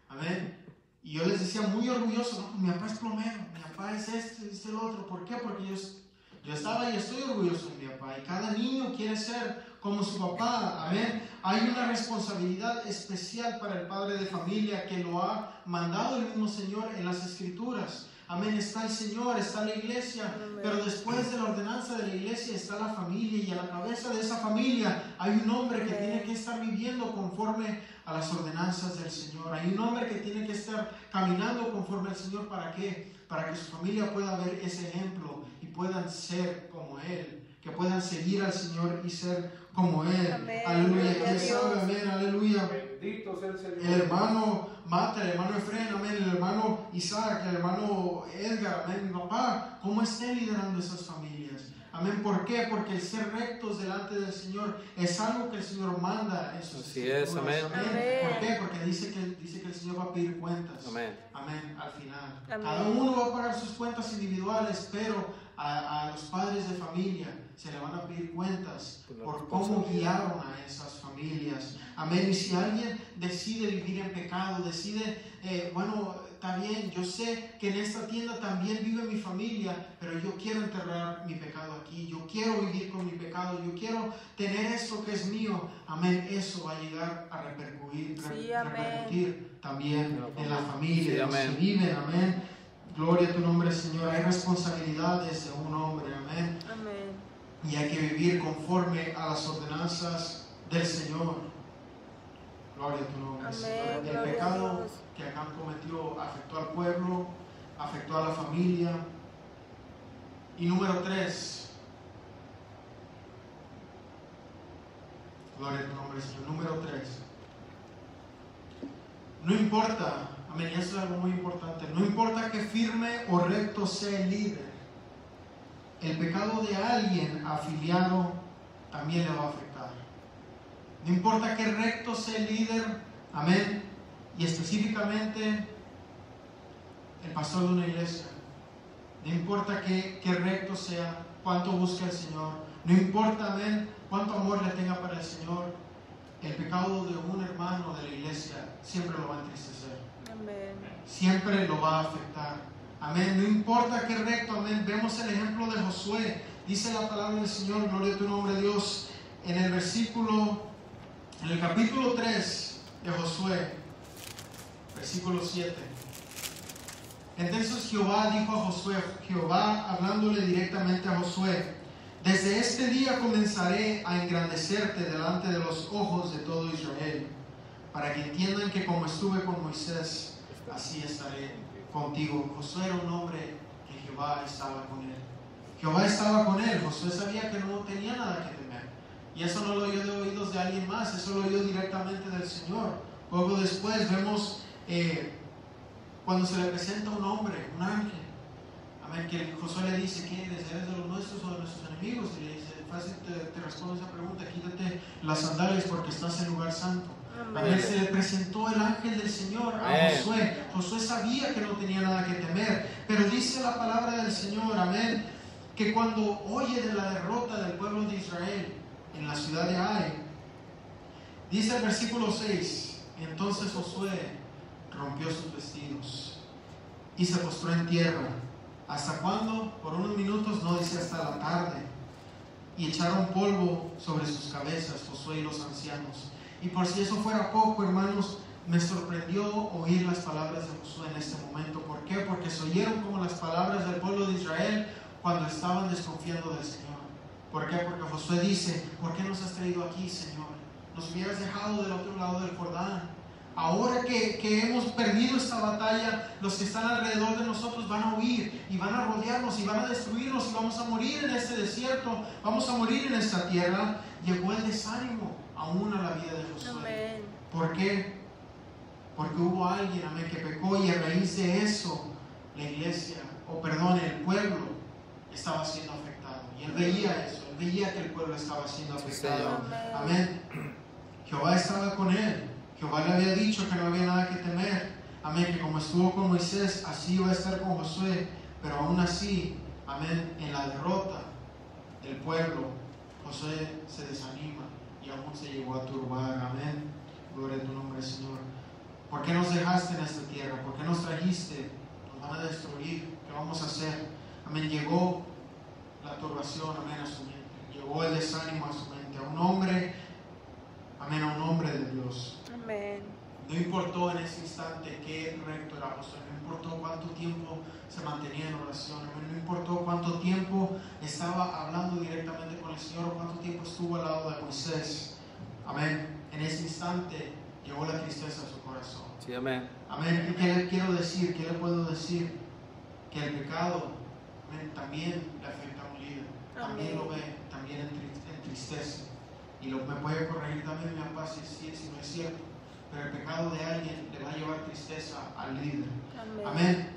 Amén. Y yo les decía muy orgulloso: no, mi papá es plomero, mi papá es este, es el otro. ¿Por qué? Porque yo estaba y estoy orgulloso de mi papá. Y cada niño quiere ser como su papá. Amén. Hay una responsabilidad especial para el padre de familia que lo ha mandado el mismo Señor en las Escrituras. Amén. Está el Señor, está la iglesia. Amén. Pero después de la ordenanza de la iglesia está la familia. Y a la cabeza de esa familia hay un hombre que tiene que estar viviendo conforme a las ordenanzas del Señor. Hay un hombre que tiene que estar caminando conforme al Señor. ¿Para qué? Para que su familia pueda ver ese ejemplo y puedan ser como Él, que puedan seguir al Señor y ser como Él. Amén. Aleluya. ¿Quién sabe? Amén. Aleluya. Bendito sea el Señor. El hermano Mata, el hermano Efraín, amén, el hermano Isaac, el hermano Edgar, amén. Mi papá, ¿cómo esté liderando esas familias? Amén. ¿Por qué? Porque el ser rectos delante del Señor es algo que el Señor manda en sus Así es, escrituras. amén. ¿Por qué? Porque dice que el Señor va a pedir cuentas. Amén. Amén. Al final. Amén. Cada uno va a pagar sus cuentas individuales, pero a los padres de familia se le van a pedir cuentas por cómo guiaron a esas familias. Amén. Y si alguien decide vivir en pecado, decide, bueno, está bien, yo sé que en esta tienda también vive mi familia, pero yo quiero enterrar mi pecado aquí, yo quiero vivir con mi pecado, yo quiero tener esto que es mío. Amén. Eso va a llegar a repercutir también en la familia, sí, de los que viven. Amén. Gloria a tu nombre, Señor. Hay responsabilidades de un hombre. Amén. Amén. Y hay que vivir conforme a las ordenanzas del Señor. Gloria a tu nombre, Amén, Señor. El gloria a pecado Dios. que Acán cometió afectó al pueblo, afectó a la familia. Y número 3, gloria a tu nombre, Señor. Número 3, no importa, amén, y eso es algo muy importante, no importa que firme o recto sea el líder, el pecado de alguien afiliado también le va a afectar. No importa que recto sea el líder, amén, y específicamente el pastor de una iglesia. No importa que recto sea, cuánto busque al Señor, no importa, amén, cuánto amor le tenga para el Señor, el pecado de un hermano de la iglesia siempre lo va a entristecer. Amén. Siempre lo va a afectar. Amén. No importa qué recto, amén. Vemos el ejemplo de Josué. Dice la palabra del Señor, gloria a tu nombre, Dios, en el capítulo 3 de Josué, versículo 7. Entonces Jehová dijo a Josué, Jehová hablándole directamente a Josué: desde este día comenzaré a engrandecerte delante de los ojos de todo Israel, para que entiendan que como estuve con Moisés, así estaré contigo. Josué era un hombre que Jehová estaba con él. Jehová estaba con él. Josué sabía que no tenía nada que temer. Y eso no lo oyó de oídos de alguien más, eso lo oyó directamente del Señor. Luego después vemos cuando se le presenta un hombre, un ángel. Amén, que Josué le dice: ¿qué eres? ¿Eres de los nuestros o de nuestros enemigos? Y le dice: fácil te responde esa pregunta, quítate las sandalias porque estás en lugar santo. Amén. Se le presentó el ángel del Señor a Josué. Josué sabía que no tenía nada que temer, pero dice la palabra del Señor, amén, que cuando oye de la derrota del pueblo de Israel en la ciudad de Ai, dice el versículo 6: entonces Josué rompió sus vestidos y se postró en tierra. ¿Hasta cuándo? Por unos minutos, no, dice hasta la tarde. Y echaron polvo sobre sus cabezas, Josué y los ancianos. Y por si eso fuera poco, hermanos, me sorprendió oír las palabras de Josué en este momento. ¿Por qué? Porque se oyeron como las palabras del pueblo de Israel cuando estaban desconfiando del Señor. ¿Por qué? Porque Josué dice: ¿por qué nos has traído aquí, Señor? Nos hubieras dejado del otro lado del Jordán. Ahora que hemos perdido esta batalla, los que están alrededor de nosotros van a huir y van a rodearnos y van a destruirnos y vamos a morir en este desierto, vamos a morir en esta tierra. Llegó el desánimo aún a la vida de Josué. Amén. ¿Por qué? Porque hubo alguien, amén, que pecó, y a raíz de eso la iglesia, el pueblo estaba siendo afectado. Y él veía eso, él veía que el pueblo estaba siendo afectado. Amén. Jehová estaba con él. Jehová le había dicho que no había nada que temer. Amén. Que como estuvo con Moisés, así iba a estar con Josué. Pero aún así, amén, en la derrota del pueblo, Josué se desanima y aún se llegó a turbar. Amén. Gloria a tu nombre, Señor. ¿Por qué nos dejaste en esta tierra? ¿Por qué nos trajiste? Nos van a destruir. ¿Qué vamos a hacer? Amén. Llegó la turbación, amén, a su mente. Llegó el desánimo a su mente. A un hombre, amén, a un hombre de Dios. Amén. No importó en ese instante qué recto era Josué, no importó cuánto tiempo se mantenía en oración, no importó cuánto tiempo estaba hablando directamente con el Señor o cuánto tiempo estuvo al lado de Moisés. Amén. En ese instante llegó la tristeza a su corazón. Sí, amén. Amén. ¿Y qué le quiero decir? ¿Qué le puedo decir? Que el pecado, amén, también le afecta a un líder. También lo ve, también entristece. Y me puede corregir también mi papá si no es cierto. Pero el pecado de alguien le va a llevar tristeza al líder. Amén. Amén.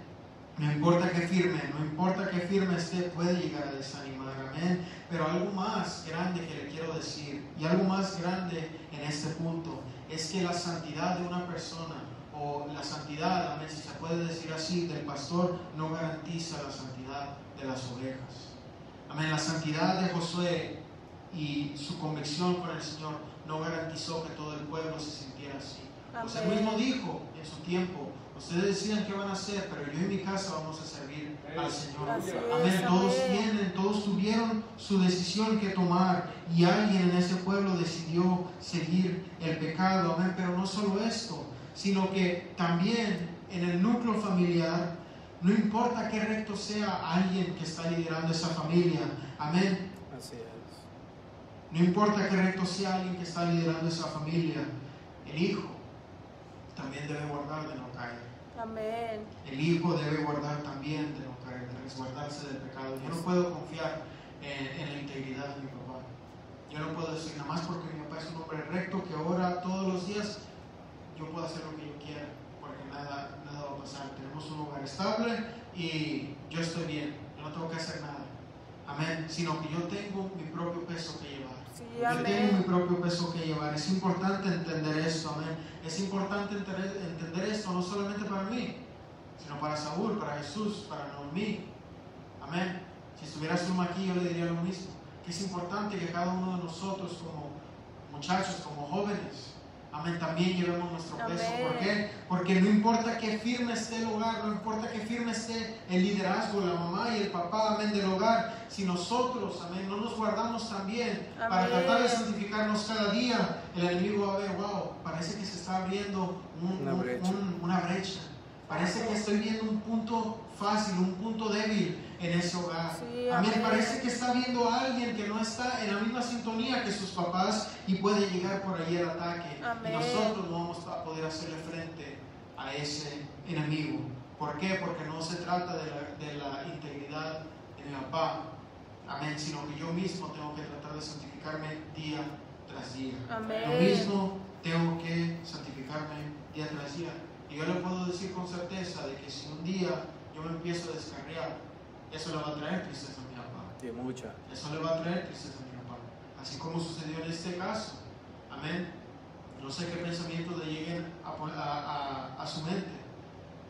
No importa que firme esté, puede llegar a desanimar. Amén. Pero algo más grande que le quiero decir, y algo más grande en este punto, es que la santidad de una persona, o la santidad, amén, si se puede decir así, del pastor, no garantiza la santidad de las ovejas. Amén. La santidad de Josué y su convicción con el Señor no garantizó que todo el pueblo se sintiera así. Pues él mismo dijo en su tiempo: ustedes decidan qué van a hacer, pero yo y mi casa vamos a servir al Señor. Amén. Todos tuvieron su decisión que tomar, y alguien en ese pueblo decidió seguir el pecado. Amén. Pero no solo esto, sino que también en el núcleo familiar, no importa qué recto sea alguien que está liderando esa familia. Amén. Así es. No importa qué recto sea alguien que está liderando esa familia, El hijo también debe guardar de no caer. Amén. El hijo debe guardar también de no caer, de resguardarse del pecado. Yo no puedo confiar en la integridad de mi papá. Yo no puedo decir nada más porque mi papá es un hombre recto que ora todos los días, yo puedo hacer lo que yo quiera, porque nada va a pasar. Tenemos un hogar estable y yo estoy bien, yo no tengo que hacer nada. Amén. Sino que yo tengo mi propio peso que llevar. Sí, Yo amén. tengo mi propio peso que llevar. Es importante entender esto, amén. Es importante entender esto no solamente para mí, sino para Saúl, para Jesús, para Noemí. Amén. Si estuviera Zulma aquí, yo le diría lo mismo. Que es importante que cada uno de nosotros, como muchachos, como jóvenes, amén, también llevemos nuestro peso. Amén. ¿Por qué? Porque no importa que firme esté el hogar, no importa que firme esté el liderazgo, la mamá y el papá, amén, del hogar, si nosotros, amén, no nos guardamos también para Amén. tratar de santificarnos cada día, el enemigo va a ver, wow, parece que se está abriendo una brecha. Parece que estoy viendo un punto fácil, un punto débil en ese hogar. Sí, Amén. amén. Parece que está viendo a alguien que no está en la misma sintonía que sus papás y puede llegar por ahí el ataque. Amén. Y nosotros no vamos a poder hacerle frente a ese enemigo. ¿Por qué? Porque no se trata de la integridad de mi papá. Amén. Sino que yo mismo tengo que tratar de santificarme día tras día. Amén. Yo mismo tengo que santificarme día tras día. Y yo le puedo decir con certeza de que si un día yo me empiezo a descarriar, eso le va a traer tristeza a mi papá. De mucha. Eso le va a traer tristeza a mi papá. Así como sucedió en este caso. Amén. No sé qué pensamientos le lleguen a su mente.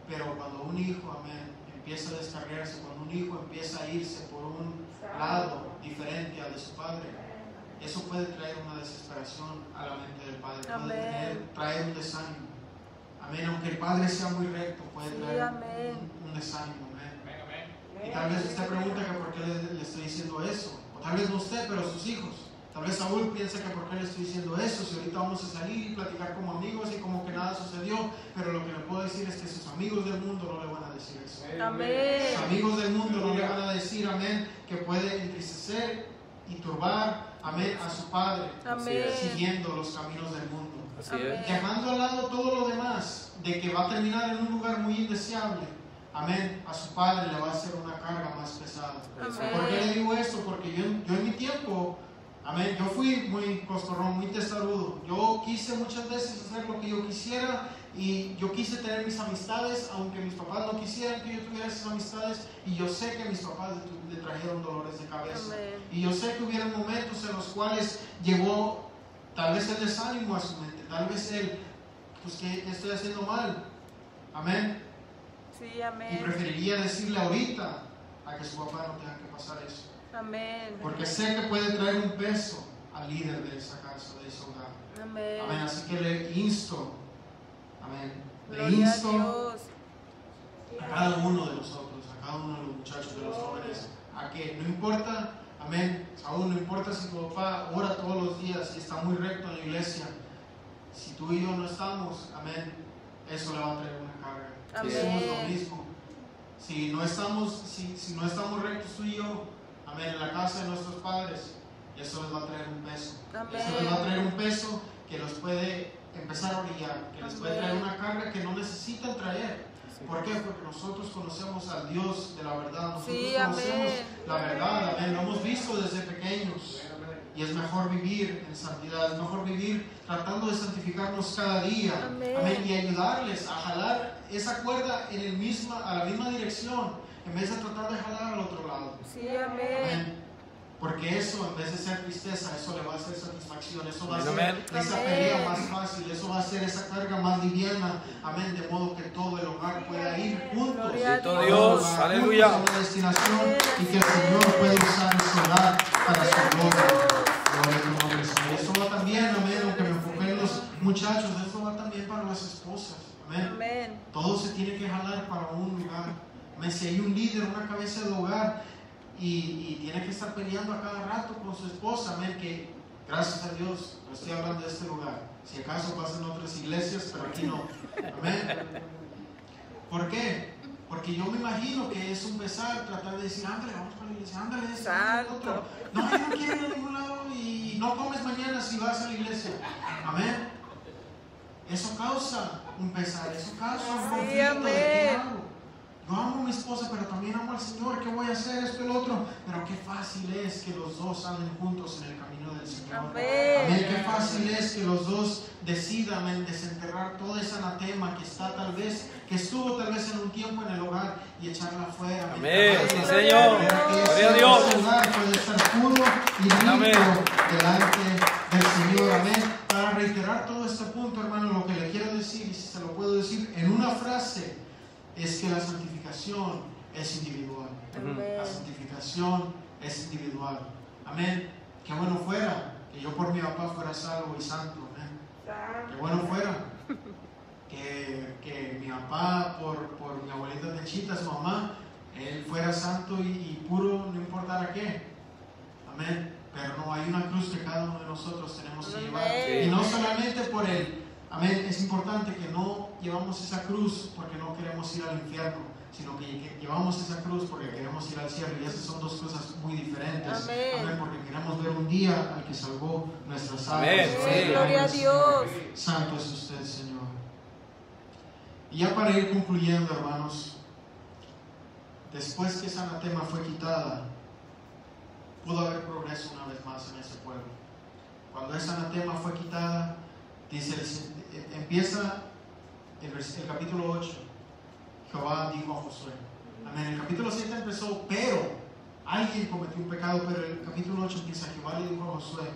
Pero cuando un hijo, amén, empieza a descarriarse, cuando un hijo empieza a irse por un lado diferente al de su padre, eso puede traer una desesperación a la mente del padre. Puede traer un desánimo. Amén. Aunque el padre sea muy recto, puede traer un desánimo. Amén. Y tal vez usted pregunta que por qué le estoy diciendo eso. O tal vez no usted, pero sus hijos. Tal vez Saúl piensa que por qué le estoy diciendo eso. Si ahorita vamos a salir y platicar como amigos y como que nada sucedió. Pero lo que le puedo decir es que sus amigos del mundo no le van a decir eso. Amén. Sus amigos del mundo no le van a decir, amén, que puede entristecer y turbar, amén, a su padre. Amén. Siguiendo los caminos del mundo. Así Amén. es. Dejando al lado todo lo demás, de que va a terminar en un lugar muy indeseable. Amén. A su padre le va a hacer una carga más pesada. Amén. ¿Por qué le digo esto? Porque yo en mi tiempo, amén, yo fui muy coscorrón, muy testarudo. Yo quise muchas veces hacer lo que yo quisiera y yo quise tener mis amistades, aunque mis papás no quisieran que yo tuviera esas amistades. Y yo sé que mis papás le trajeron dolores de cabeza. Amén. Y yo sé que hubieron momentos en los cuales llegó tal vez el desánimo a su mente, tal vez pues que estoy haciendo mal. Amén. Sí, Y amén. preferiría decirle ahorita a que su papá no tenga que pasar eso. Amén. Porque sé que puede traer un peso al líder de esa casa, de ese hogar. Amén. Amén. Así que le insto, amén, le Gloria a insto Dios. a cada uno de nosotros, a cada uno de los muchachos, de los jóvenes, a que no importa, amén, aún no importa si tu papá ora todos los días y está muy recto en la iglesia, si tú y yo no estamos, amén, eso le va a traer una carga. Amén. Hacemos lo mismo. Si no estamos rectos tú y yo, amén, en la casa de nuestros padres, eso les va a traer un peso. Amén. Eso les va a traer un peso que los puede empezar a orillar, que les puede traer Amén. una carga que no necesitan traer. ¿Por qué? Porque nosotros conocemos al Dios de la verdad. Nosotros Sí, conocemos amén. la verdad, amén. Lo hemos visto desde pequeños. Y es mejor vivir en santidad, es mejor vivir tratando de santificarnos cada día. Amén. Y ayudarles a jalar esa cuerda a la misma dirección, en vez de tratar de jalar al otro lado. Sí, amén. Amén. Porque eso, en vez de ser tristeza, eso le va a hacer satisfacción, eso va a Amén. ser esa Amén. pelea más fácil, eso va a ser esa carga más liviana. Amén. De modo que todo el hogar pueda ir juntos. Gloria a Bendito Dios. Dios, Juntos aleluya. a una destinación y que el Señor pueda usar ese hogar para su gloria. Gloria a tu nombre, Señor. Eso va también, amén, aunque me enfoqué en los muchachos, esto va también para las esposas. Amén. Amén. Todo se tiene que jalar para un lugar. Amén. Si hay un líder, una cabeza del hogar y tiene que estar peleando a cada rato con su esposa, amén, que gracias a Dios no estoy hablando de este lugar. Si acaso pasa en otras iglesias, pero aquí no. Amén. ¿Por qué? Porque yo me imagino que es un pesar tratar de decir, ándale, vamos para la iglesia, ándale, esto, ándale, Santo. otro. No, yo no quiero ir a ningún lado y no comes mañana si vas a la iglesia. Amén. eso causa un pesar, eso causa un Sí, conflicto de qué amén. hago. Yo amo a mi esposa, pero también amo al Señor. ¿Qué voy a hacer? Esto y lo otro. Pero qué fácil es que los dos anden juntos en el camino del Señor. Amén. Amén. Qué fácil es que los dos decidan, amén, desenterrar todo ese anatema que está que estuvo tal vez en un tiempo en el hogar y echarla afuera. Amén. Sí, Para Señor. que Gloria a ese Dios. hogar pueda estar puro y limpio Amén. delante del Señor. Amén. Para reiterar todo este punto, hermano, lo que le quiero decir, y si se lo puedo decir en una frase, es que la santificación es individual. Amén. La santificación es individual. Amén. Qué bueno fuera que yo por mi papá fuera salvo y santo. Amén. Qué bueno fuera que mi papá por mi abuelita Techita, su mamá, él fuera santo y puro, no importara qué. Amén. Pero no, hay una cruz que cada uno de nosotros tenemos que llevar. Amén. Y no solamente por él. Amén. Es importante que no llevamos esa cruz porque no queremos ir al infierno, sino que llevamos esa cruz porque queremos ir al cielo. Y esas son dos cosas muy diferentes. Amén. Porque queremos ver un día al que salvó nuestras almas. Amén. Sí, gloria a Dios. Santo es usted, Señor. Y ya para ir concluyendo, hermanos, después que esa anatema fue quitada, pudo haber progreso una vez más en ese pueblo. Cuando esa anatema fue quitada, empieza el capítulo 8. Jehová dijo a Josué. Amén. El capítulo 7 empezó, pero alguien cometió un pecado, pero el capítulo 8 empieza. Jehová le dijo a Josué: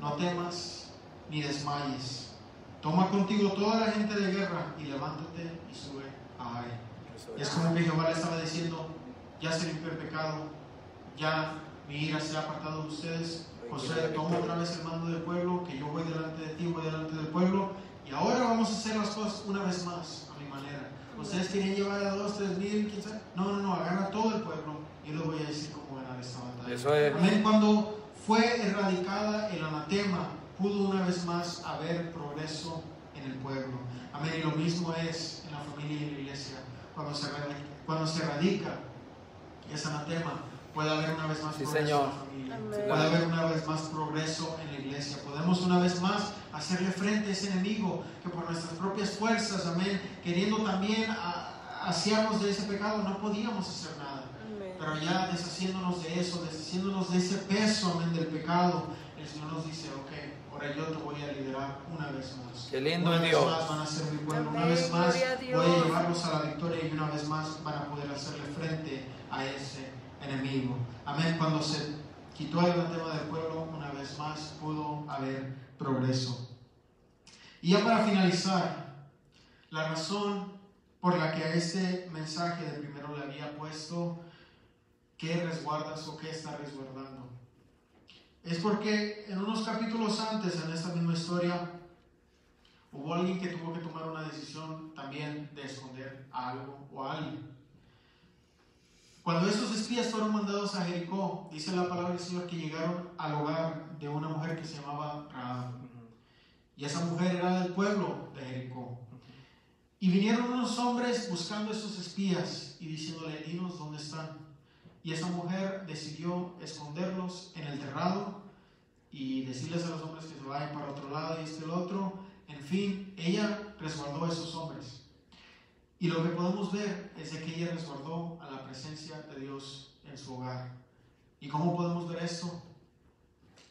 no temas ni desmayes. Toma contigo toda la gente de guerra y levántate y sube a Ai. Es como que Jehová le estaba diciendo: ya se limpió el pecado, ya mi ira se ha apartado de ustedes. Josué, toma otra vez el mando del pueblo, que yo voy delante de ti, voy delante del pueblo, y ahora vamos a hacer las cosas una vez más a mi manera. Ustedes quieren llevar a 2, 3 mil, quién sabe. No, agarra todo el pueblo y yo les voy a decir cómo ganar esta batalla. Eso es. Amén. Cuando fue erradicada el anatema, pudo una vez más haber progreso en el pueblo. Amén. Y lo mismo es en la familia y en la iglesia. Cuando se erradica ese anatema, puede haber una vez más Sí, progreso Señor. en la familia. Amén. Puede haber una vez más progreso en la iglesia. Podemos una vez más hacerle frente a ese enemigo que por nuestras propias fuerzas, amén, queriendo también hacernos de ese pecado, no podíamos hacer nada. Amén. Pero ya deshaciéndonos de eso, deshaciéndonos de ese peso, amén, del pecado, el Señor nos dice: ok, ahora yo te voy a liderar una vez más. Qué lindo una es vez Dios. más van a ser mi pueblo, una Amén, vez más gloria a Dios. voy a llevarlos a la victoria y una vez más van a poder hacerle frente a ese enemigo. Amén. Cuando se quitó el anatema del pueblo, una vez más pudo haber progreso. Y ya para finalizar, la razón por la que a este mensaje de primero le había puesto ¿qué resguardas o qué está resguardando? Es porque en unos capítulos antes, en esta misma historia, hubo alguien que tuvo que tomar una decisión también de esconder a algo o a alguien. Cuando estos espías fueron mandados a Jericó, dice la palabra del Señor que llegaron al hogar de una mujer que se llamaba Rahab. Y esa mujer era del pueblo de Jericó. Y vinieron unos hombres buscando a esos espías y diciéndole: dinos dónde están. Y esa mujer decidió esconderlos en el terrado y decirles a los hombres que se vayan para otro lado y el otro. En fin, ella resguardó a esos hombres. Y lo que podemos ver es de que ella resguardó a la presencia de Dios en su hogar. ¿Y cómo podemos ver esto?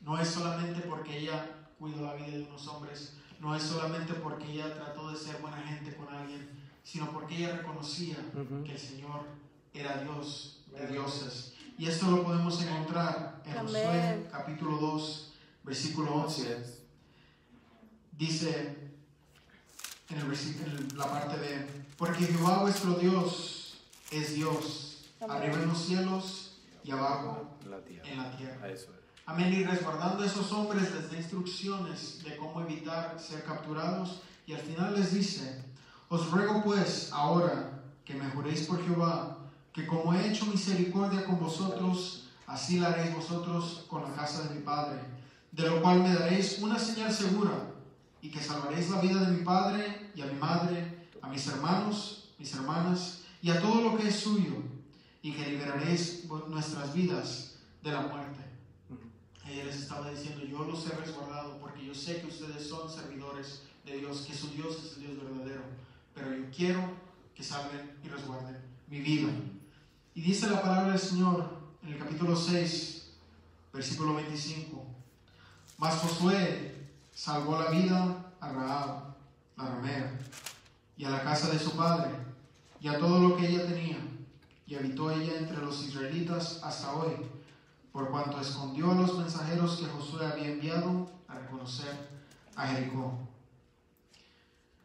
No es solamente porque ella cuidó la vida de unos hombres, no es solamente porque ella trató de ser buena gente con alguien, sino porque ella reconocía que el Señor era Dios de dioses. Y esto lo podemos encontrar en Josué capítulo 2, versículo 11. Dice en la parte de: porque Jehová vuestro Dios es Dios, arriba en los cielos y abajo en la tierra. Amén. Y resguardando a esos hombres les da instrucciones de cómo evitar ser capturados, y al final les dice: os ruego pues ahora que me juréis por Jehová, que como he hecho misericordia con vosotros, así la haréis vosotros con la casa de mi padre, de lo cual me daréis una señal segura, y que salvaréis la vida de mi padre y a mi madre, a mis hermanos, mis hermanas, y a todo lo que es suyo, y que liberaréis nuestras vidas de la muerte. Ella les estaba diciendo: yo los he resguardado porque yo sé que ustedes son servidores de Dios, que su Dios es el Dios verdadero, pero yo quiero que salven y resguarden mi vida. Y dice la palabra del Señor en el capítulo 6, versículo 25: Mas Josué salvó la vida a Rahab, la ramera, y a la casa de su padre, y a todo lo que ella tenía, y habitó ella entre los israelitas hasta hoy, por cuanto escondió a los mensajeros que Josué había enviado a reconocer a Jericó.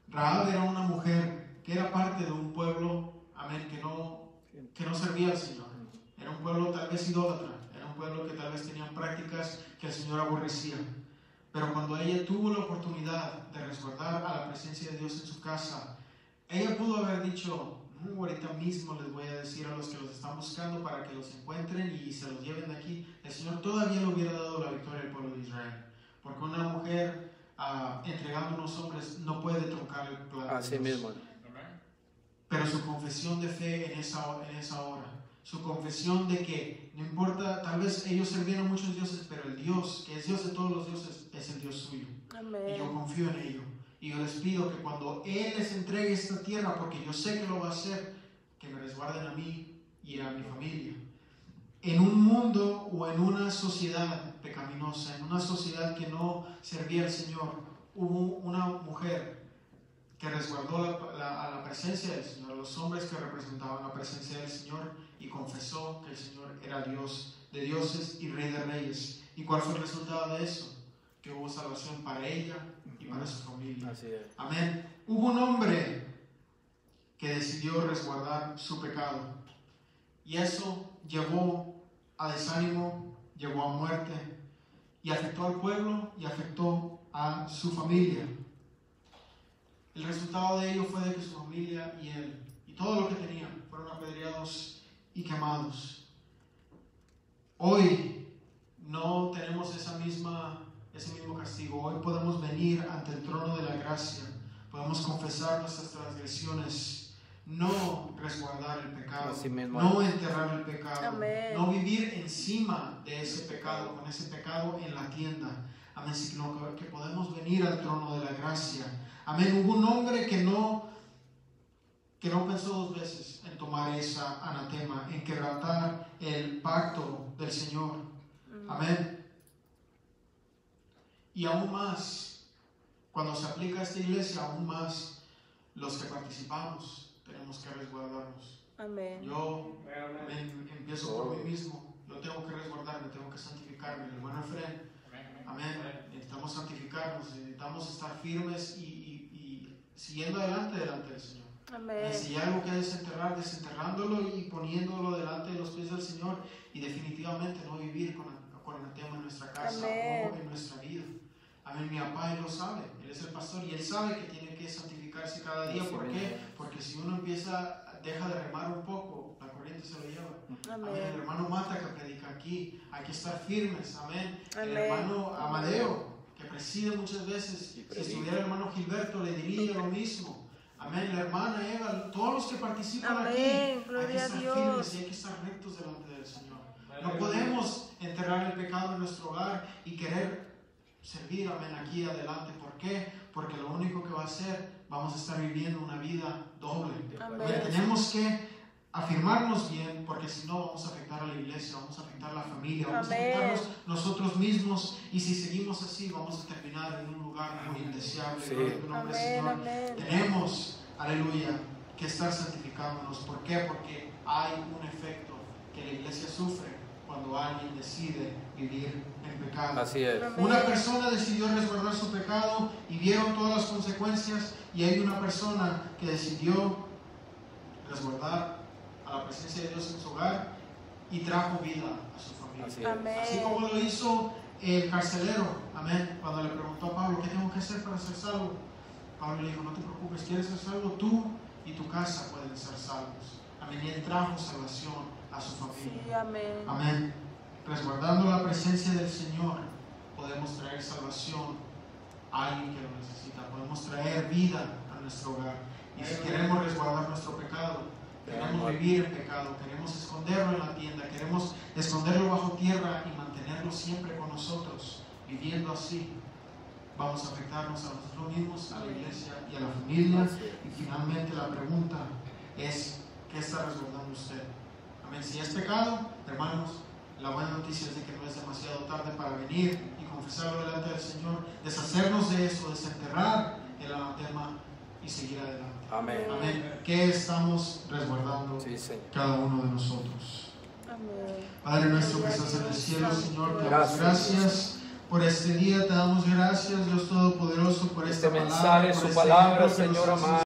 Rahab era una mujer que era parte de un pueblo, amén, que no servía al Señor. Era un pueblo tal vez idólatra, era un pueblo que tal vez tenían prácticas que el Señor aborrecía. Pero cuando ella tuvo la oportunidad de resguardar a la presencia de Dios en su casa, ella pudo haber dicho: ahorita mismo les voy a decir a los que los están buscando para que los encuentren y se los lleven de aquí. El Señor todavía le hubiera dado la victoria al pueblo de Israel, porque una mujer entregando a unos hombres no puede tocar el plan de Así Dios. mismo. Pero su confesión de fe en esa hora, su confesión de que no importa, tal vez ellos servían a muchos dioses, pero el Dios, que es Dios de todos los dioses, es el Dios suyo. Amén. Y yo confío en ello. Y yo les pido que cuando Él les entregue esta tierra, porque yo sé que lo va a hacer, que me resguarden a mí y a mi familia. En un mundo o en una sociedad pecaminosa, en una sociedad que no servía al Señor, hubo una mujer que resguardó a la presencia del Señor, a los hombres que representaban la presencia del Señor, y confesó que el Señor era Dios de dioses y Rey de reyes. ¿Y cuál fue el resultado de eso? Que hubo salvación para ella y para su familia. Así es. Amén. Hubo un hombre que decidió resguardar su pecado, y eso llevó a desánimo, llevó a muerte, y afectó al pueblo y afectó a su familia. El resultado de ello fue de que su familia y él y todo lo que tenían fueron apedreados y quemados. Hoy no tenemos ese mismo castigo. Hoy podemos venir ante el trono de la gracia, podemos confesar nuestras transgresiones, no resguardar el pecado, Así mismo. no enterrar el pecado, Amén. no vivir encima de ese pecado, con ese pecado en la tienda. Amén, sino que podemos venir al trono de la gracia. Amén. Hubo un hombre que no pensó dos veces en tomar esa anatema, en quebrantar el pacto del Señor. Amén. Y aún más, cuando se aplica a esta iglesia, aún más los que participamos tenemos que resguardarnos. Amén. Yo empiezo por mí mismo. Yo tengo que resguardarme, tengo que santificarme. El hermano Efraín, amén. Necesitamos santificarnos, necesitamos estar firmes y siguiendo delante del Señor. Amén. Si hay algo que desenterrar, desenterrándolo y poniéndolo delante de los pies del Señor, y definitivamente no vivir con anatema en nuestra casa. Amén. O en nuestra vida. Amén. Mi papá, él lo sabe, él es el pastor y él sabe que tiene que santificarse cada día. ¿Por qué? Porque si uno deja de remar un poco, la corriente se lo lleva. Amén. Amén. El hermano Mata que predica aquí, hay que estar firmes. Amén. Amén. El hermano Amadeo que preside muchas veces, si estuviera el hermano Gilberto le diría lo mismo. Amén. La hermana Eva, todos los que participan Amén. aquí, hay que Gloria a estar Dios. firmes y hay que estar rectos delante del Señor. No podemos enterrar el pecado en nuestro hogar y querer servir, amén, aquí adelante. ¿Por qué? Porque lo único que va a hacer, vamos a estar viviendo una vida doble. Amén. Tenemos que afirmarnos bien, porque si no vamos a afectar a la iglesia, vamos a afectar a la familia, vamos Amén. a afectarnos nosotros mismos, y si seguimos así vamos a terminar en un lugar muy indeseable. Sí. Gloria a tu nombre, Amén, Señor. amén. Tenemos, aleluya, que estar santificándonos. ¿Por qué? Porque hay un efecto que la iglesia sufre cuando alguien decide vivir en pecado. Así es. Amén. Una persona decidió resguardar su pecado y vieron todas las consecuencias, y hay una persona que decidió resguardar a la presencia de Dios en su hogar y trajo vida a su familia. Así es. Amén. Así como lo hizo el carcelero, amén, cuando le preguntó a Pablo: ¿qué tengo que hacer para ser salvo? Pablo le dijo: no te preocupes, quieres ser salvo, tú y tu casa pueden ser salvos. Amén. Y él trajo salvación a su familia. Sí, amén. Amén. Resguardando la presencia del Señor, podemos traer salvación a alguien que lo necesita. Podemos traer vida a nuestro hogar. Y si queremos resguardar nuestro pecado, queremos vivir en pecado, queremos esconderlo en la tienda, queremos esconderlo bajo tierra y mantenerlo siempre con nosotros, viviendo así, vamos a afectarnos a nosotros mismos, a la iglesia y a la familia. Y finalmente la pregunta es, ¿qué está resguardando usted? Amén. Si es pecado, hermanos, la buena noticia es de que no es demasiado tarde para venir y confesarlo delante del Señor, deshacernos de eso, desenterrar el anatema y seguir adelante. Amén. Amén. ¿Qué estamos resguardando Sí, Señor. cada uno de nosotros? Amén. Padre nuestro que estás en el cielo, Señor, te damos gracias por este día, te damos gracias, Dios Todopoderoso, por esta Este palabra, mensaje, por su este palabra, ejemplo que nos Señor has amado.